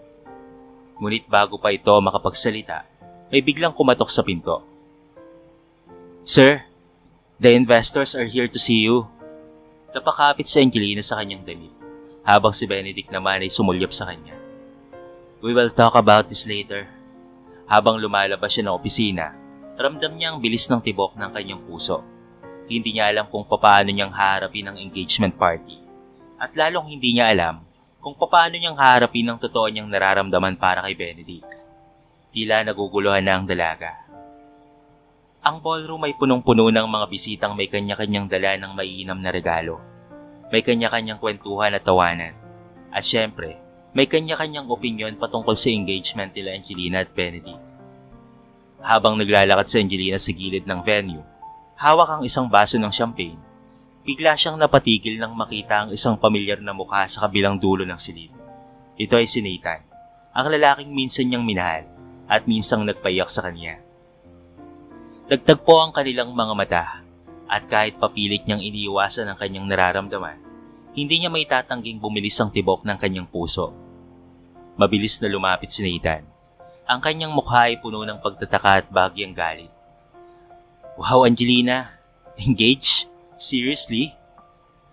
ngunit bago pa ito makapagsalita, may biglang kumatok sa pinto. Sir, the investors are here to see you. Napakapit si Angelina sa kanyang damit habang si Benedict naman ay sumulyap sa kanya. We will talk about this later. Habang lumalabas siya ng opisina, Ramdam niya ang bilis ng tibok ng kanyang puso. Hindi niya alam kung paano niyang haharapin ang engagement party. At lalong hindi niya alam kung paano niyang haharapin ang totoo niyang nararamdaman para kay Benedict. Tila naguguluhan na ang dalaga. Ang ballroom ay punong-puno ng mga bisitang may kanya-kanyang dala ng mainam na regalo. May kanya-kanyang kwentuhan at tawanan. At syempre, may kanya-kanyang opinyon patungkol sa engagement nila Angelina at Benedict. Habang naglalakad si Angelina sa gilid ng venue, hawak ang isang baso ng champagne. Bigla siyang napatigil nang makita ang isang pamilyar na mukha sa kabilang dulo ng silid. Ito ay si Nathan, ang lalaking minsan niyang minahal at minsang nagpayak sa kanya. Nagtagpo ang kanilang mga mata at kahit papilit niyang iniiwasan ang kanyang nararamdaman, hindi niya may tatangging bumilis ang tibok ng kanyang puso. Mabilis na lumapit si Nathan. Ang kanyang mukha ay puno ng pagtataka at bahagyang galit. Wow, Angelina! Engaged? Seriously?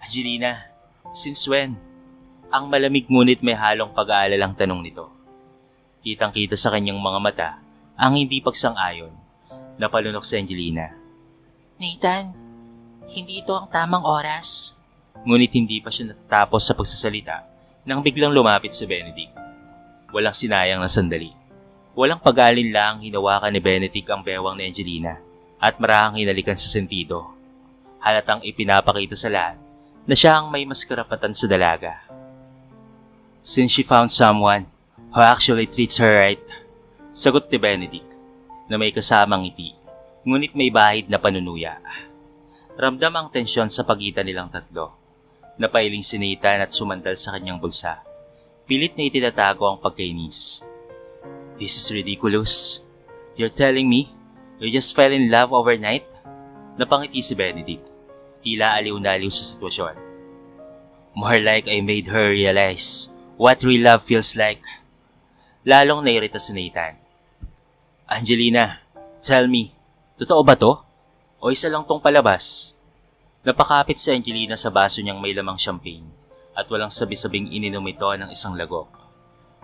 Angelina, since when? Ang malamig ngunit may halong pag-aalalang tanong nito. Kitang-kita sa kanyang mga mata ang hindi pagsang-ayon. Napalunok si Angelina. Nathan, hindi ito ang tamang oras. Ngunit hindi pa siya natatapos sa pagsasalita nang biglang lumapit si Benedict. Walang sinayang na sandali. Walang pag-aalinlang hinawakan ni Benedict ang bewang ni Angelina at marahang hinalikan sa sentido. Halatang ipinapakita sa lahat na siya ang may mas karapatan sa dalaga. Since she found someone who actually treats her right, sagot ni Benedict na may kasamang ngiti, ngunit may bahid na panunuya. Ramdam ang tensyon sa pagitan nilang tatlo. Napailing si Nathan at sumandal sa kanyang bulsa. Pilit na itinatago ang pagkainis. This is ridiculous. You're telling me you just fell in love overnight? Napangiti si Benedict. Tila aliw na aliw sa sitwasyon. More like I made her realize what real love feels like. Lalong nairita si Nathan. Angelina, tell me, totoo ba to? O isa lang tong palabas? Napakapit si Angelina sa baso niyang may lamang champagne at walang sabi-sabing ininom ito ng isang lagok.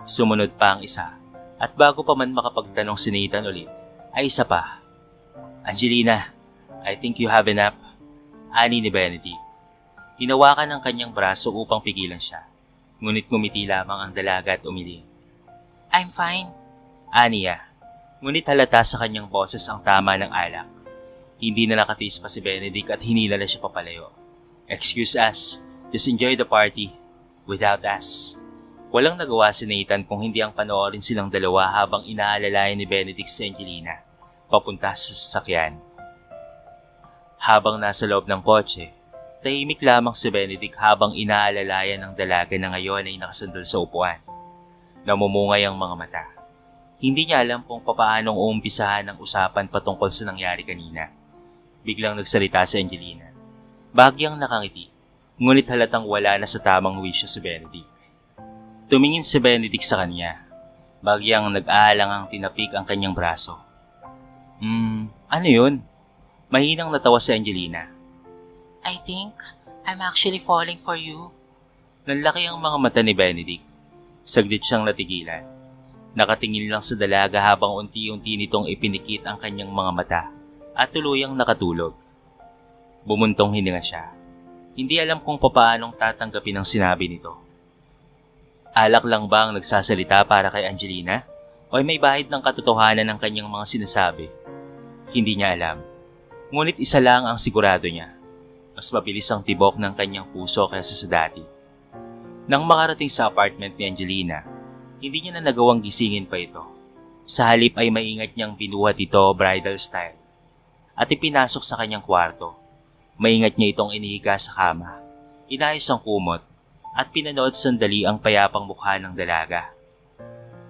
Sumunod pa ang isa at bago pa man makapagtanong si Nathan ulit, ay isa pa. Angelina, I think you have enough. Ani ni Benedict. Hinawakan ang kanyang braso upang pigilan siya, ngunit ngumiti lamang ang dalaga at umiling. I'm fine. Aniya. Ngunit halata sa kanyang boses ang tama ng alak. Hindi na nakatiis pa si Benedict at hinila na siya papalayo. Excuse us, just enjoy the party. Without us. Walang nagawa si Nathan kung hindi ang panoorin silang dalawa habang inaalalayan ni Benedict si Angelina, papunta sa sasakyan. Habang nasa loob ng kotse, tahimik lamang si Benedict habang inaalalayan ng dalaga na ngayon ay nakasandal sa upuan. Namumungay ang mga mata. Hindi niya alam kung papaanong uumpisahan ang usapan patungkol sa nangyari kanina. Biglang nagsalita si Angelina. Bahagyang nakangiti, ngunit halatang wala na sa tamang wisyo si Benedict. Tumingin si Benedict sa kanya. Bahagyang nag-aalangang tinapik ang kanyang braso. Ano yun? Mahinang natawa si Angelina. I think I'm actually falling for you. Nanlaki ang mga mata ni Benedict. Saglit siyang natigilan. Nakatingin lang sa dalaga habang unti-unti nitong ipinikit ang kanyang mga mata at tuluyang nakatulog. Bumuntong hininga siya. Hindi alam kung papaanong tatanggapin ang sinabi nito. Alak lang ba ang nagsasalita para kay Angelina? O may bahid ng katotohanan ng kanyang mga sinasabi? Hindi niya alam. Ngunit isa lang ang sigurado niya. Mas mabilis ang tibok ng kanyang puso kaysa sa dati. Nang makarating sa apartment ni Angelina, hindi niya na nagawang gisingin pa ito. Sa halip ay maingat niyang binuhat ito bridal style at ipinasok sa kanyang kwarto. Maingat niya itong inihiga sa kama, inayos ang kumot at pinanood sandali ang payapang mukha ng dalaga.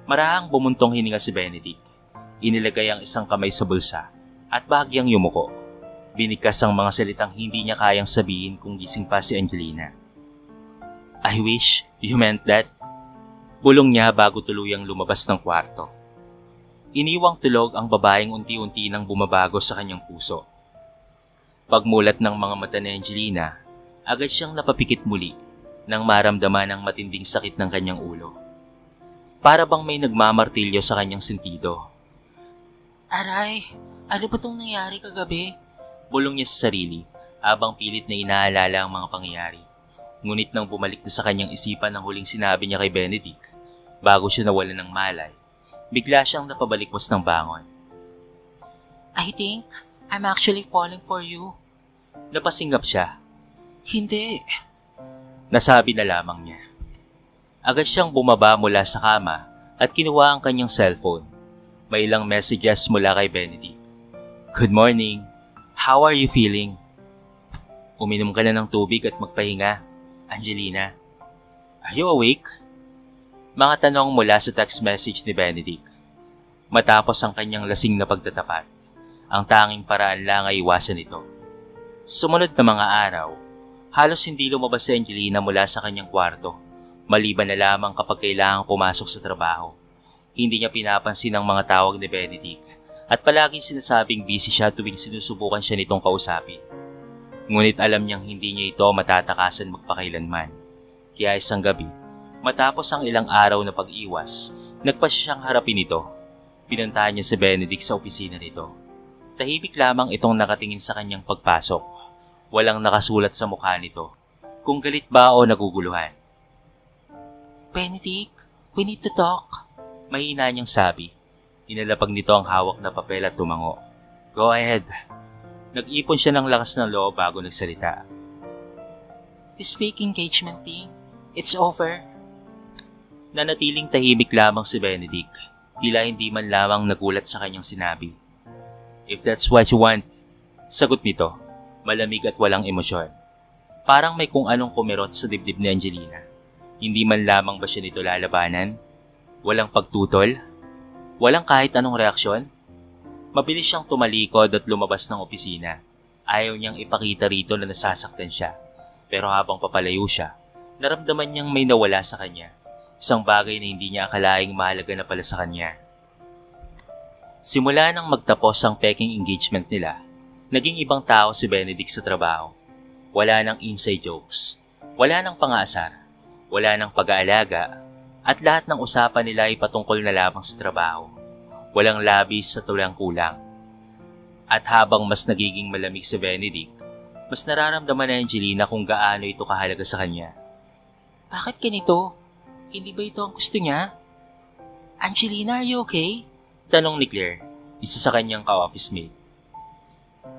Marahang bumuntong hininga si Benedict. Inilagay ang isang kamay sa bulsa at bahagyang yumuko. Binigkas ang mga salitang hindi niya kayang sabihin kung gising pa si Angelina. I wish you meant that. Bulong niya bago tuluyang lumabas ng kwarto. Iniwang tulog ang babaeng unti-unti nang bumabago sa kanyang puso. Pagmulat ng mga mata ni Angelina, agad siyang napapikit muli nang maramdaman ang matinding sakit ng kanyang ulo. Para bang may nagmamartilyo sa kanyang sentido. Aray, Ano ba itong nangyari kagabi? Bulong niya sa sarili habang pilit na inaalala ang mga pangyayari. Ngunit nang bumalik na sa kanyang isipan ang huling sinabi niya kay Benedict, bago siya nawalan ng malay, bigla siyang napabalikwas ng bangon. I think I'm actually falling for you. Napasinggap siya. Hindi. Nasabi na lamang niya. Agad siyang bumaba mula sa kama at kinuha ang kanyang cellphone. May ilang messages mula kay Benedict. Good morning. How are you feeling? Uminom ka na ng tubig at magpahinga. Angelina. Are you awake? Mga tanong mula sa text message ni Benedict. Matapos ang kanyang lasing na pagtatapat, ang tanging paraan lang ay iwasan ito. Sumunod na mga araw, halos hindi lumabas si Angelina mula sa kanyang kwarto, maliban na lamang kapag kailangang pumasok sa trabaho. Hindi niya pinapansin ang mga tawag ni Benedict at palaging sinasabing busy siya tuwing sinusubukan siya nitong kausapin. Ngunit alam niyang hindi niya ito matatakasan magpakailanman. Kaya isang gabi, matapos ang ilang araw na pag-iwas, nagpasya siyang harapin ito. Pinuntahan niya si Benedict sa opisina nito. Tahimik lamang itong nakatingin sa kanyang pagpasok. Walang nakasulat sa mukha nito kung galit ba o naguguluhan. Benedict, we need to talk. Mahina niyang sabi. Inalapag nito ang hawak na papel at tumango. Go ahead. Nag-ipon siya ng lakas ng loob bago nagsalita. This fake engagement thing, it's over. Nanatiling tahimik lamang si Benedict. Tila hindi man lamang nagulat sa kanyang sinabi. If that's what you want, sagot nito, malamig at walang emosyon. Parang may kung anong kumirot sa dibdib ni Angelina. Hindi man lamang ba siya nito lalabanan? Walang pagtutol? Walang kahit anong reaksyon? Mabilis siyang tumalikod at lumabas ng opisina. Ayaw niyang ipakita rito na nasasaktan siya. Pero habang papalayo siya, naramdaman niyang may nawala sa kanya. Isang bagay na hindi niya akalaing mahalaga na pala sa kanya. Simula nang magtapos ang peking engagement nila, naging ibang tao si Benedict sa trabaho. Wala nang inside jokes, wala nang pang-aasar, wala nang pag-aalaga, at lahat ng usapan nila ay patungkol na lamang sa trabaho. Walang labis sa tulang kulang. At habang mas nagiging malamig si Benedict, mas nararamdaman ni Angelina kung gaano ito kahalaga sa kanya. Bakit ganito? Hindi ba ito ang gusto niya? Angelina, are you okay? Tanong ni Claire, isa sa kanyang ka-office mate.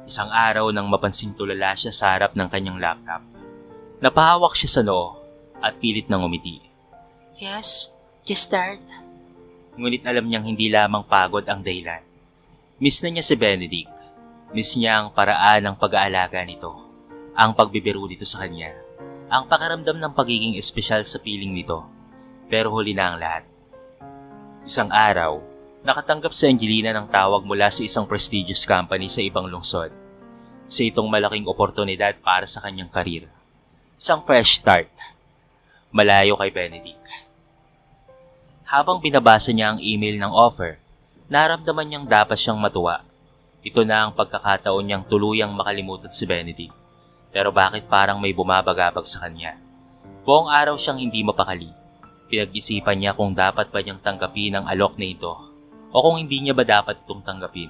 Isang araw nang mapansing tulala siya sa harap ng kanyang laptop. Napahawak siya sa noo at pilit nang umiti. Yes, just start. Ngunit alam niyang hindi lamang pagod ang dahilan. Miss na niya si Benedict. Miss niya ang paraan ng pag-aalaga nito. Ang pagbibiro nito sa kanya. Ang pakiramdam ng pagiging espesyal sa piling nito. Pero huli na ang lahat. Isang araw, nakatanggap si Angelina ng tawag mula sa isang prestigious company sa ibang lungsod. Sa itong malaking oportunidad para sa kanyang karir. Isang fresh start. Malayo kay Benedict. Habang binabasa niya ang email ng offer, naramdaman niyang dapat siyang matuwa. Ito na ang pagkakataon niyang tuluyang makalimutan si Benedict. Pero bakit parang may bumabagabag sa kanya? Buong araw siyang hindi mapakali. Pinag-isipan niya kung dapat ba niyang tanggapin ang alok na ito o kung hindi niya ba dapat itong tanggapin.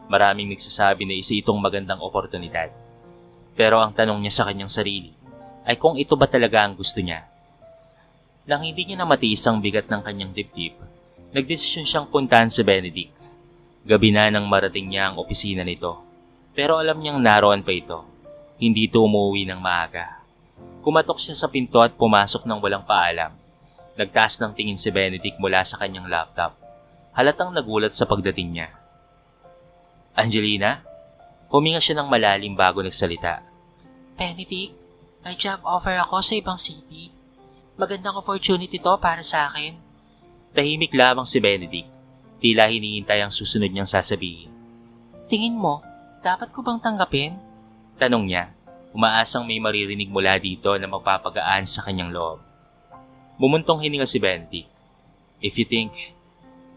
Maraming nagsasabi na isa itong magandang oportunidad. Pero ang tanong niya sa kanyang sarili ay kung ito ba talaga ang gusto niya. Nang hindi niya na matiis ang bigat ng kanyang dibdib, nagdesisyon siyang puntahan si Benedict. Gabi na nang marating niya ang opisina nito. Pero alam niyang naroon pa ito. Hindi ito umuwi ng maaga. Kumatok siya sa pinto at pumasok ng walang paalam. Nagtaas ng tingin si Benedict mula sa kanyang laptop. Halatang nagulat sa pagdating niya. Angelina? Huminga siya ng malalim bago nagsalita. Benedict, may job offer ako sa ibang city. Magandang opportunity to para sa akin. Tahimik lamang si Benedict. Tila hinihintay ang susunod niyang sasabihin. Tingin mo, dapat ko bang tanggapin? Tanong niya, umaasang may maririnig mula dito na magpapagaan sa kanyang loob. Bumuntong hininga si Benedict. If you think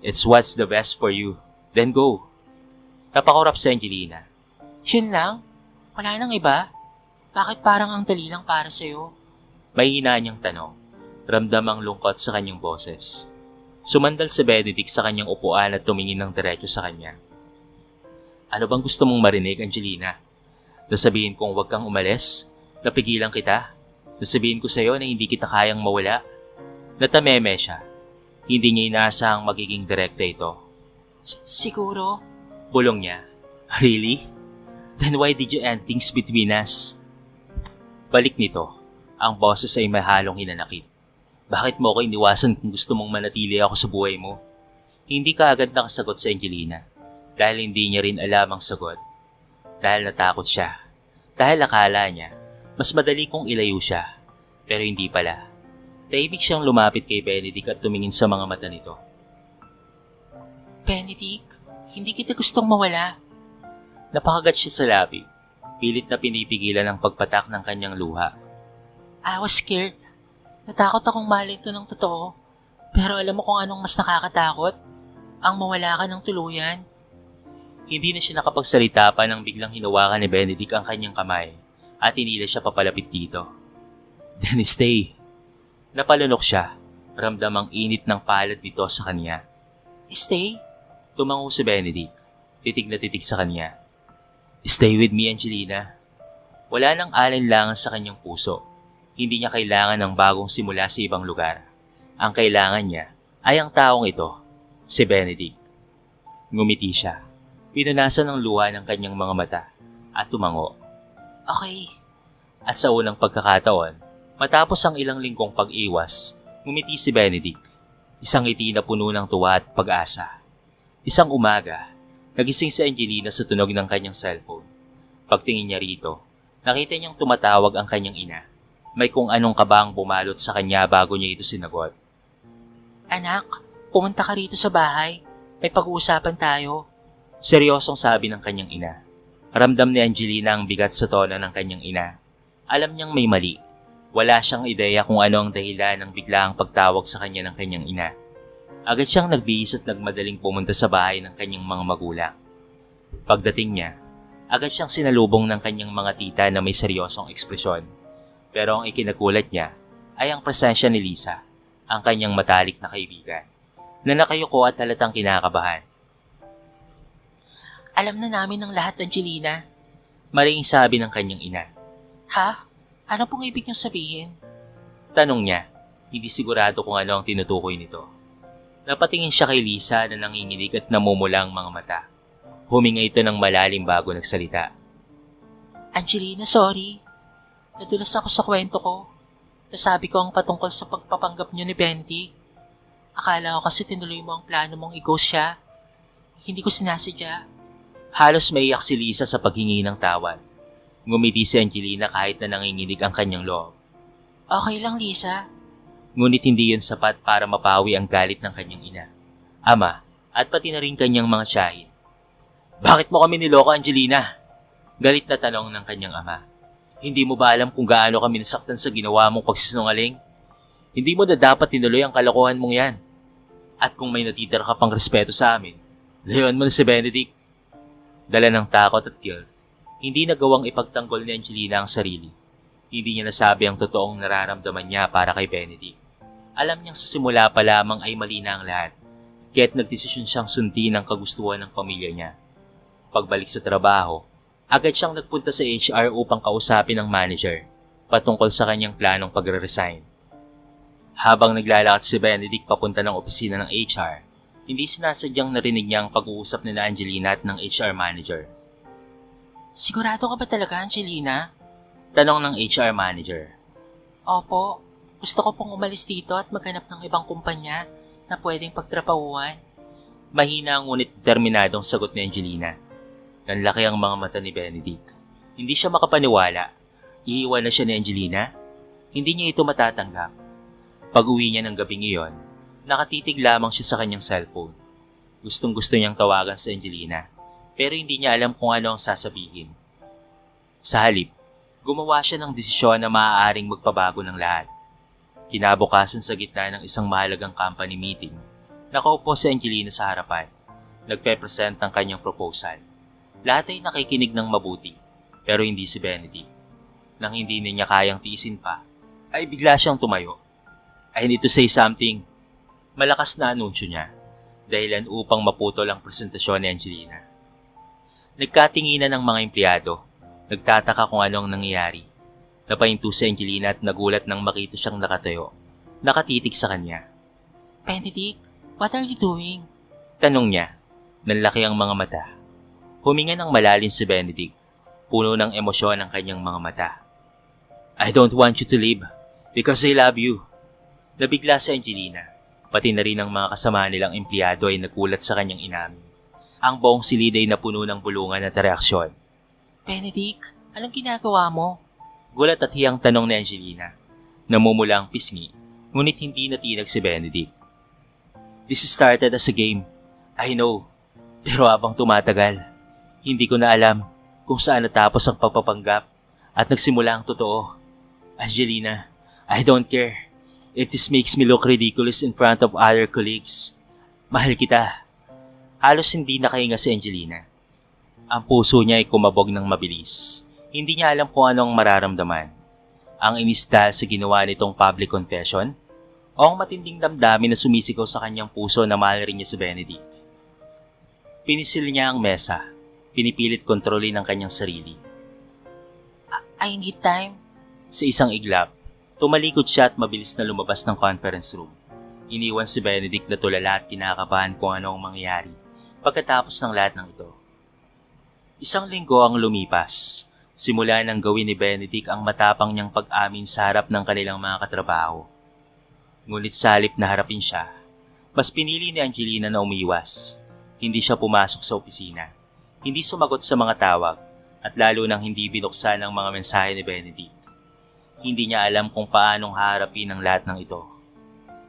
it's what's the best for you, then go. Napakurap si Angelina. Yun lang? Wala nang iba? Bakit parang ang dali lang para sa'yo? Mahina niyang tanong. Ramdam ang lungkot sa kanyang boses. Sumandal si Benedict sa kanyang upuan at tumingin ng diretso sa kanya. Ano bang gusto mong marinig, Angelina? Nasabihin kong huwag kang umalis? Napigilan kita? Nasabihin ko sa'yo na hindi kita kayang mawala? Natameme siya. Hindi niya inaasahang magiging direkta ito. Siguro? Bulong niya. Really? Then why did you end things between us? Balik nito, ang boses ay may halong hinanakit. Bakit mo ako iniwasan kung gusto mong manatili ako sa buhay mo? Hindi ka agad nakasagot sa Angelina dahil hindi niya rin alam ang sagot. Dahil natakot siya. Dahil akala niya, mas madali kong ilayo siya. Pero hindi pala. Tahimik siyang lumapit kay Benedict at tumingin sa mga mata nito. Benedict, hindi kita gustong mawala. Napakagat siya sa labi. Pilit na pinipigilan ang pagpatak ng kanyang luha. I was scared. Natakot akong mahalin ka ng totoo. Pero alam mo kung anong mas nakakatakot? Ang mawala ka ng tuluyan. Hindi na siya nakapagsalita pa nang biglang hinawakan ni Benedict ang kanyang kamay at hinila siya papalapit dito. Then stay. Napalunok siya. Ramdam ang init ng palad nito sa kanya. Stay? Tumango si Benedict. Titig na titig sa kanya. Stay with me, Angelina. Wala nang alinlangan sa kanyang puso. Hindi niya kailangan ng bagong simula sa ibang lugar. Ang kailangan niya ay ang taong ito, si Benedict. Ngumiti siya. Pinunasan ng luha ng kanyang mga mata at tumango. Okay. At sa unang pagkakataon, matapos ang ilang linggong pag-iwas, ngumiti si Benedict. Isang ngiti na puno ng tuwa at pag-asa. Isang umaga, nagising si Angelina sa tunog ng kanyang cellphone. Pagtingin niya rito, nakita niyang tumatawag ang kanyang ina. May kung anong kabang bumalot sa kanya bago niya ito sinagot. Anak, pumunta ka rito sa bahay. May pag-uusapan tayo. Seryosong sabi ng kanyang ina. Ramdam ni Angelina ang bigat sa tono ng kanyang ina. Alam niyang may mali. Wala siyang ideya kung ano ang dahilan ng biglaang pagtawag sa kanya ng kanyang ina. Agad siyang nagbihis at nagmadaling pumunta sa bahay ng kanyang mga magulang. Pagdating niya, agad siyang sinalubong ng kanyang mga tita na may seryosong ekspresyon. Pero ang ikinagulat niya ay ang presensya ni Lisa, ang kanyang matalik na kaibigan, na nakayuko at halatang kinakabahan. Alam na namin ng lahat, Angelina. Maring sabi ng kanyang ina. Ha? Ano pong ibig niyong sabihin? Tanong niya, hindi sigurado kung ano ang tinutukoy nito. Napatingin siya kay Lisa na nanginginig at namumula ang mga mata. Huminga ito ng malalim bago nagsalita. Angelina, sorry. Nadulas ako sa kwento ko. Nasabi ko ang patungkol sa pagpapanggap niyo ni Benedict. Akala ko kasi tinuloy mo ang plano mong i-ghost siya. Hindi ko sinasadya. Halos maiyak si Lisa sa paghingi ng tawad. Ngumiti si Angelina kahit na nanginginig ang kanyang loob. Okay lang, Lisa. Ngunit hindi yun sapat para mapawi ang galit ng kanyang ina, ama, at pati na rin kanyang mga tiyahin. Bakit mo kami niloko, Angelina? Galit na tanong ng kanyang ama. Hindi mo ba alam kung gaano kami nasaktan sa ginawa mong pagsisinungaling? Hindi mo na dapat tinuloy ang kalokohan mong yan. At kung may natitira ka pang respeto sa amin, layuan mo na si Benedict. Dala ng takot at guilt, hindi nagawang ipagtanggol ni Angelina ang sarili. Hindi niya nasabi ang totoong nararamdaman niya para kay Benedict. Alam niyang sa simula pa lamang ay mali na ang lahat, kaya't nagdesisyon siyang sundin ang kagustuhan ng pamilya niya. Pagbalik sa trabaho, agad siyang nagpunta sa HR upang kausapin ang manager patungkol sa kanyang planong pagre-resign. Habang naglalakad si Benedict papunta ng opisina ng HR, hindi sinasadyang narinig niya ang pag-uusap ni Angelina at ng HR manager. Sigurado ka ba talaga, Angelina? Tanong ng HR manager. Opo, gusto ko pong umalis dito at maghanap ng ibang kumpanya na pwedeng pagtrapahuan. Mahina ngunit determinadong sagot ni Angelina. Nanlaki ang mga mata ni Benedict. Hindi siya makapaniwala. Iiwan na siya ni Angelina? Hindi niya ito matatanggap. Pag-uwi niya ng gabing iyon, nakatitig lamang siya sa kanyang cellphone. Gustong-gusto niyang tawagan si Angelina, pero hindi niya alam kung ano ang sasabihin. Sa halip, gumawa siya ng desisyon na maaaring magpabago ng lahat. Kinabukasan sa gitna ng isang mahalagang company meeting, nakaupo si Angelina sa harapan. Nagpe-present ng kanyang proposal. Lahat ay nakikinig ng mabuti, pero hindi si Benedict. Nang hindi niya kayang tiisin pa, ay bigla siyang tumayo. I need to say something. Malakas na anunsyo niya, dahilan upang maputol ang presentasyon ni Angelina. Nagkatinginan ng mga empleyado. Nagtataka kung ano ang nangyayari. Napahinto si Angelina at nagulat nang makita siyang nakatayo. Nakatitig sa kanya. Benedict, what are you doing? Tanong niya. Nanlaki ang mga mata. Huminga ng malalim si Benedict. Puno ng emosyon ang kanyang mga mata. I don't want you to leave because I love you. Nabigla si Angelina. Pati na rin ang mga kasama nilang empleyado ay nagulat sa kanyang inamin. Ang buong silid ay napuno ng bulungan at reaksyon. Benedict, anong ginagawa mo? Gulat at hiyang tanong ni Angelina. Namumula ang pisngi, ngunit hindi natinag si Benedict. This started as a game. I know. Pero habang tumatagal, hindi ko na alam kung saan natapos ang pagpapanggap at nagsimula ang totoo. Angelina, I don't care if this makes me look ridiculous in front of other colleagues. Mahal kita. Halos hindi nakahinga si Angelina. Ang puso niya ay kumabog ng mabilis. Hindi niya alam kung anong mararamdaman. Ang inis dahil sa ginawa nitong public confession o ang matinding damdamin na sumisigaw sa kanyang puso na mahal rin niya si Benedict. Pinisil niya ang mesa. Pinipilit kontrolin ang kanyang sarili. I need time. Sa isang iglap, tumalikod siya at mabilis na lumabas ng conference room. Iniwan si Benedict na tulala at kinakabahan kung ano ang mangyayari pagkatapos ng lahat ng ito. Isang linggo ang lumipas. Simula nang gawin ni Benedict ang matapang niyang pag-amin sa harap ng kanilang mga katrabaho. Ngunit sa halip na harapin siya, mas pinili ni Angelina na umiwas. Hindi siya pumasok sa opisina. Hindi sumagot sa mga tawag at lalo nang hindi binuksan ang mga mensahe ni Benedict. Hindi niya alam kung paanong haharapin ang lahat ng ito.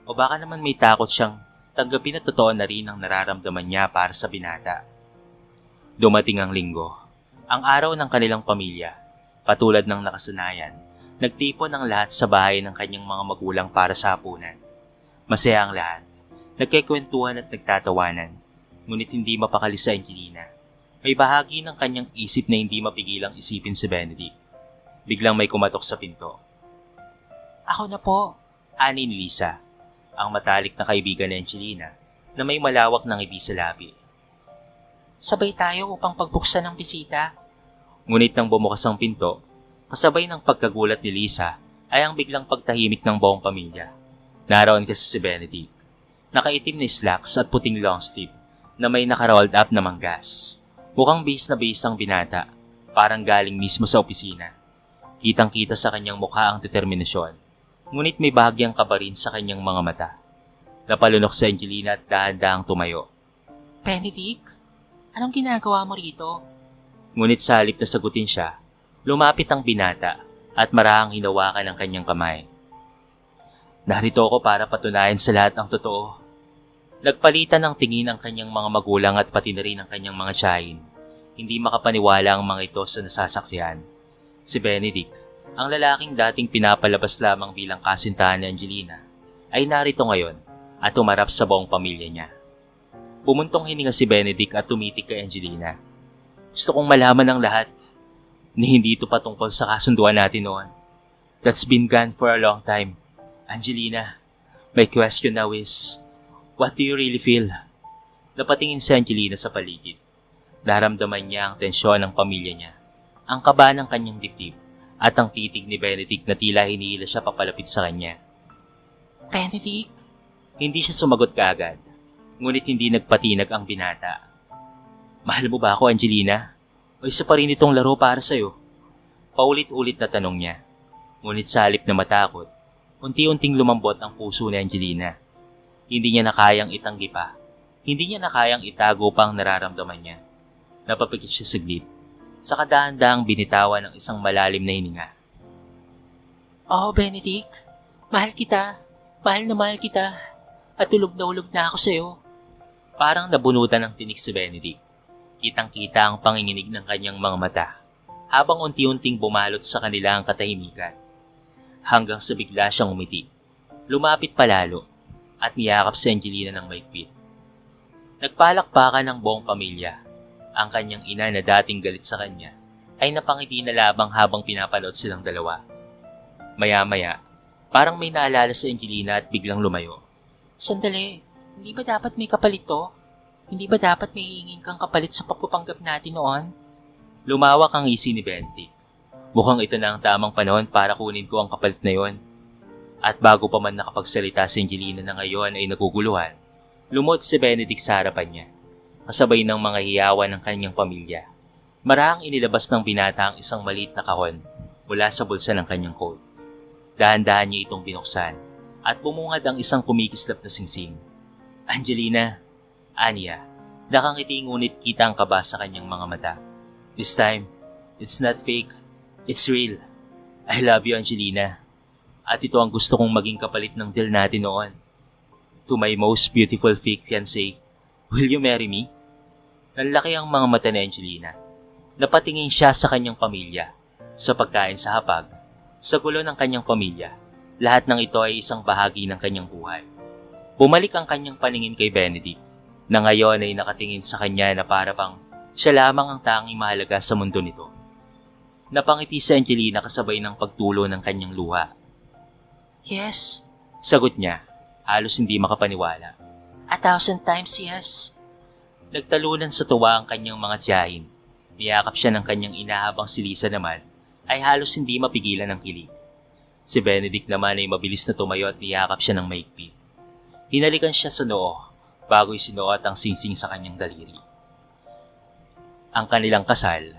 O baka naman may takot siyang tanggapin na totoo na rin ang nararamdaman niya para sa binata. Dumating ang linggo, ang araw ng kanilang pamilya. Katulad ng nakasanayan, nagtipon ang lahat sa bahay ng kanyang mga magulang para sa hapunan. Masaya ang lahat, nagkikwentuhan at nagtatawanan, ngunit hindi mapakali sa Angelina. May bahagi ng kanyang isip na hindi mapigilang isipin si Benedict. Biglang may kumatok sa pinto. Ako na po. Ani ni Lisa, ang matalik na kaibigan ni Angelina na may malawak ng ngiti sa labi. Sabay tayo upang pagbuksan ng bisita. Ngunit nang bumukas ang pinto, kasabay ng pagkagulat ni Lisa ay ang biglang pagtahimik ng buong pamilya. Naroon kasi si Benedict, nakaitim na slacks at puting long sleeve na may nakarolled up na manggas. Mukhang bihis na bihis ang binata, parang galing mismo sa opisina. Kitang-kita sa kanyang mukha ang determinasyon, ngunit may bahagyang kaba rin sa kanyang mga mata. Napalunok si Angelina at dahan-dahang tumayo. Benedict, anong ginagawa mo rito? Ngunit sa halip na sagutin siya, lumapit ang binata at marahang hinawakan ang kanyang kamay. Narito ako para patunayan sa lahat ang totoo. Nagpalitan ng tingin ang kanyang mga magulang at pati na rin ang kanyang mga tiyahin. Hindi makapaniwala ang mga ito sa nasasaksihan. Si Benedict, ang lalaking dating pinapalabas lamang bilang kasintahan ni Angelina, ay narito ngayon at umarap sa buong pamilya niya. Pumuntong hininga si Benedict at tumitig kay Angelina. Gusto kong malaman ng lahat na hindi ito patungkol sa kasunduan natin noon. That's been gone for a long time. Angelina, my question now is, what do you really feel? Napatingin si Angelina sa paligid. Naramdaman niya ang tensyon ng pamilya niya, ang kaba ng kanyang dibdib, at ang titig ni Benedict na tila hinihila siya papalapit sa kanya. Benedict? Hindi siya sumagot kaagad, ngunit hindi nagpatinag ang binata. Mahal mo ba ako, Angelina? O isa pa rin itong laro para sa'yo? Paulit-ulit na tanong niya. Ngunit sa halip na matakot, unti-unting lumambot ang puso ni Angelina. Hindi niya na kayang itanggi pa. Hindi niya na kayang itago pa ang nararamdaman niya. Napapikit siya saglit. Sa kadahan-dahang binitawan ng isang malalim na hininga. Oh, Benedict, mahal kita. Mahal na mahal kita. At tulog na ako sa'yo. Parang nabunutan ng tinik si Benedict. Kitang-kita ang panginginig ng kanyang mga mata habang unti-unting bumalot sa kanila ang katahimikan. Hanggang sa bigla siyang umiti. Lumapit palalo at niyakap si Angelina ng mahigpit. Nagpalakpakan ng buong pamilya. Ang kanyang ina na dating galit sa kanya ay napangiti na labang habang pinapanood silang dalawa. Maya-maya, parang may naalala sa Angelina at biglang lumayo. Sandali, hindi ba dapat may kapalit to? Hindi ba dapat may hihingin kang kapalit sa pagpapanggap natin noon? Lumawak ang ngisi ni Benedict. Mukhang ito na ang tamang panahon para kunin ko ang kapalit na yon. At bago pa man nakapagsalita si Angelina na ngayon ay naguguluhan, lumod si Benedict sa harapan niya, kasabay ng mga hiyawan ng kanyang pamilya. Marahang inilabas ng binata ang isang maliit na kahon mula sa bulsa ng kanyang coat. Dahan-dahan niya itong binuksan at bumungad ang isang kumikislap na singsing. Angelina, aniya, nakangiti ngunit kita ang kaba sa kanyang mga mata. This time, it's not fake, it's real. I love you, Angelina. At ito ang gusto kong maging kapalit ng deal natin noon. To my most beautiful fake fiancé, will you marry me? Nanlaki ang mga mata ni Angelina. Napatingin siya sa kanyang pamilya, sa pagkain sa hapag, sa gulo ng kanyang pamilya. Lahat ng ito ay isang bahagi ng kanyang buhay. Bumalik ang kanyang paningin kay Benedict, na ngayon ay nakatingin sa kanya na para bang siya lamang ang tanging mahalaga sa mundo nito. Napangiti si Angelina kasabay ng pagtulo ng kanyang luha. Yes. Sagot niya, halos hindi makapaniwala. 1,000 times yes. Nagtalunan sa tuwa ang kanyang mga tiyahin. Niyakap siya ng kanyang ina habang si Lisa naman ay halos hindi mapigilan ng kilig. Si Benedict naman ay mabilis na tumayo at niyakap siya ng maigpit. Hinalikan siya sa noo bago isinuot ang singsing sa kanyang daliri. Ang kanilang kasal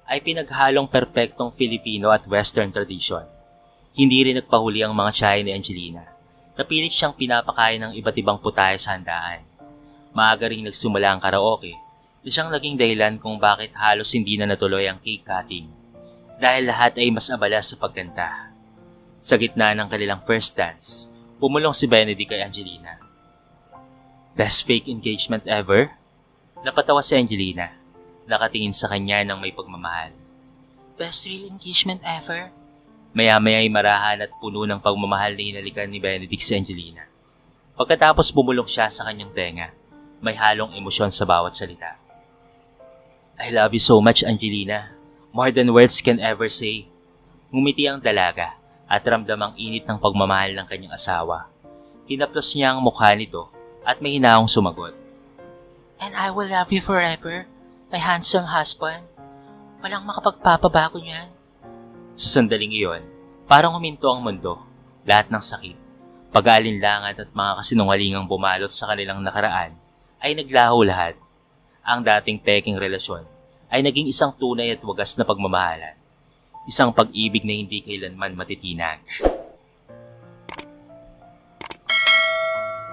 ay pinaghalong perpektong Filipino at Western tradition. Hindi rin nagpahuli ang mga tiyahin ni Angelina. Napilit siyang pinapakain ng iba't ibang putahe sa handaan. Maaga ring nagsimula ang karaoke na siyang naging dahilan kung bakit halos hindi na natuloy ang cake cutting dahil lahat ay mas abala sa pagkanta. Sa gitna ng kanilang first dance, pumulong si Benedict kay Angelina. Best fake engagement ever? Napatawa si Angelina, nakatingin sa kanya ng may pagmamahal. Best real engagement ever? Maya-maya ay marahan at puno ng pagmamahal na inalikan ni Benedict si Angelina. Pagkatapos bumulong siya sa kanyang tenga, may halong emosyon sa bawat salita. I love you so much, Angelina. More than words can ever say. Ngumiti ang dalaga at ramdam ang init ng pagmamahal ng kanyang asawa. Hinaplos niya ang mukha nito at may hinaong sumagot. And I will love you forever, my handsome husband. Walang makapagpapabago niyan. Sa sandaling iyon, parang huminto ang mundo. Lahat ng sakit, pag-aalinlangan at mga kasinungalingang bumalot sa kanilang nakaraan ay naglaho lahat. Ang dating peking relasyon ay naging isang tunay at wagas na pagmamahalan. Isang pag-ibig na hindi kailanman matitinag.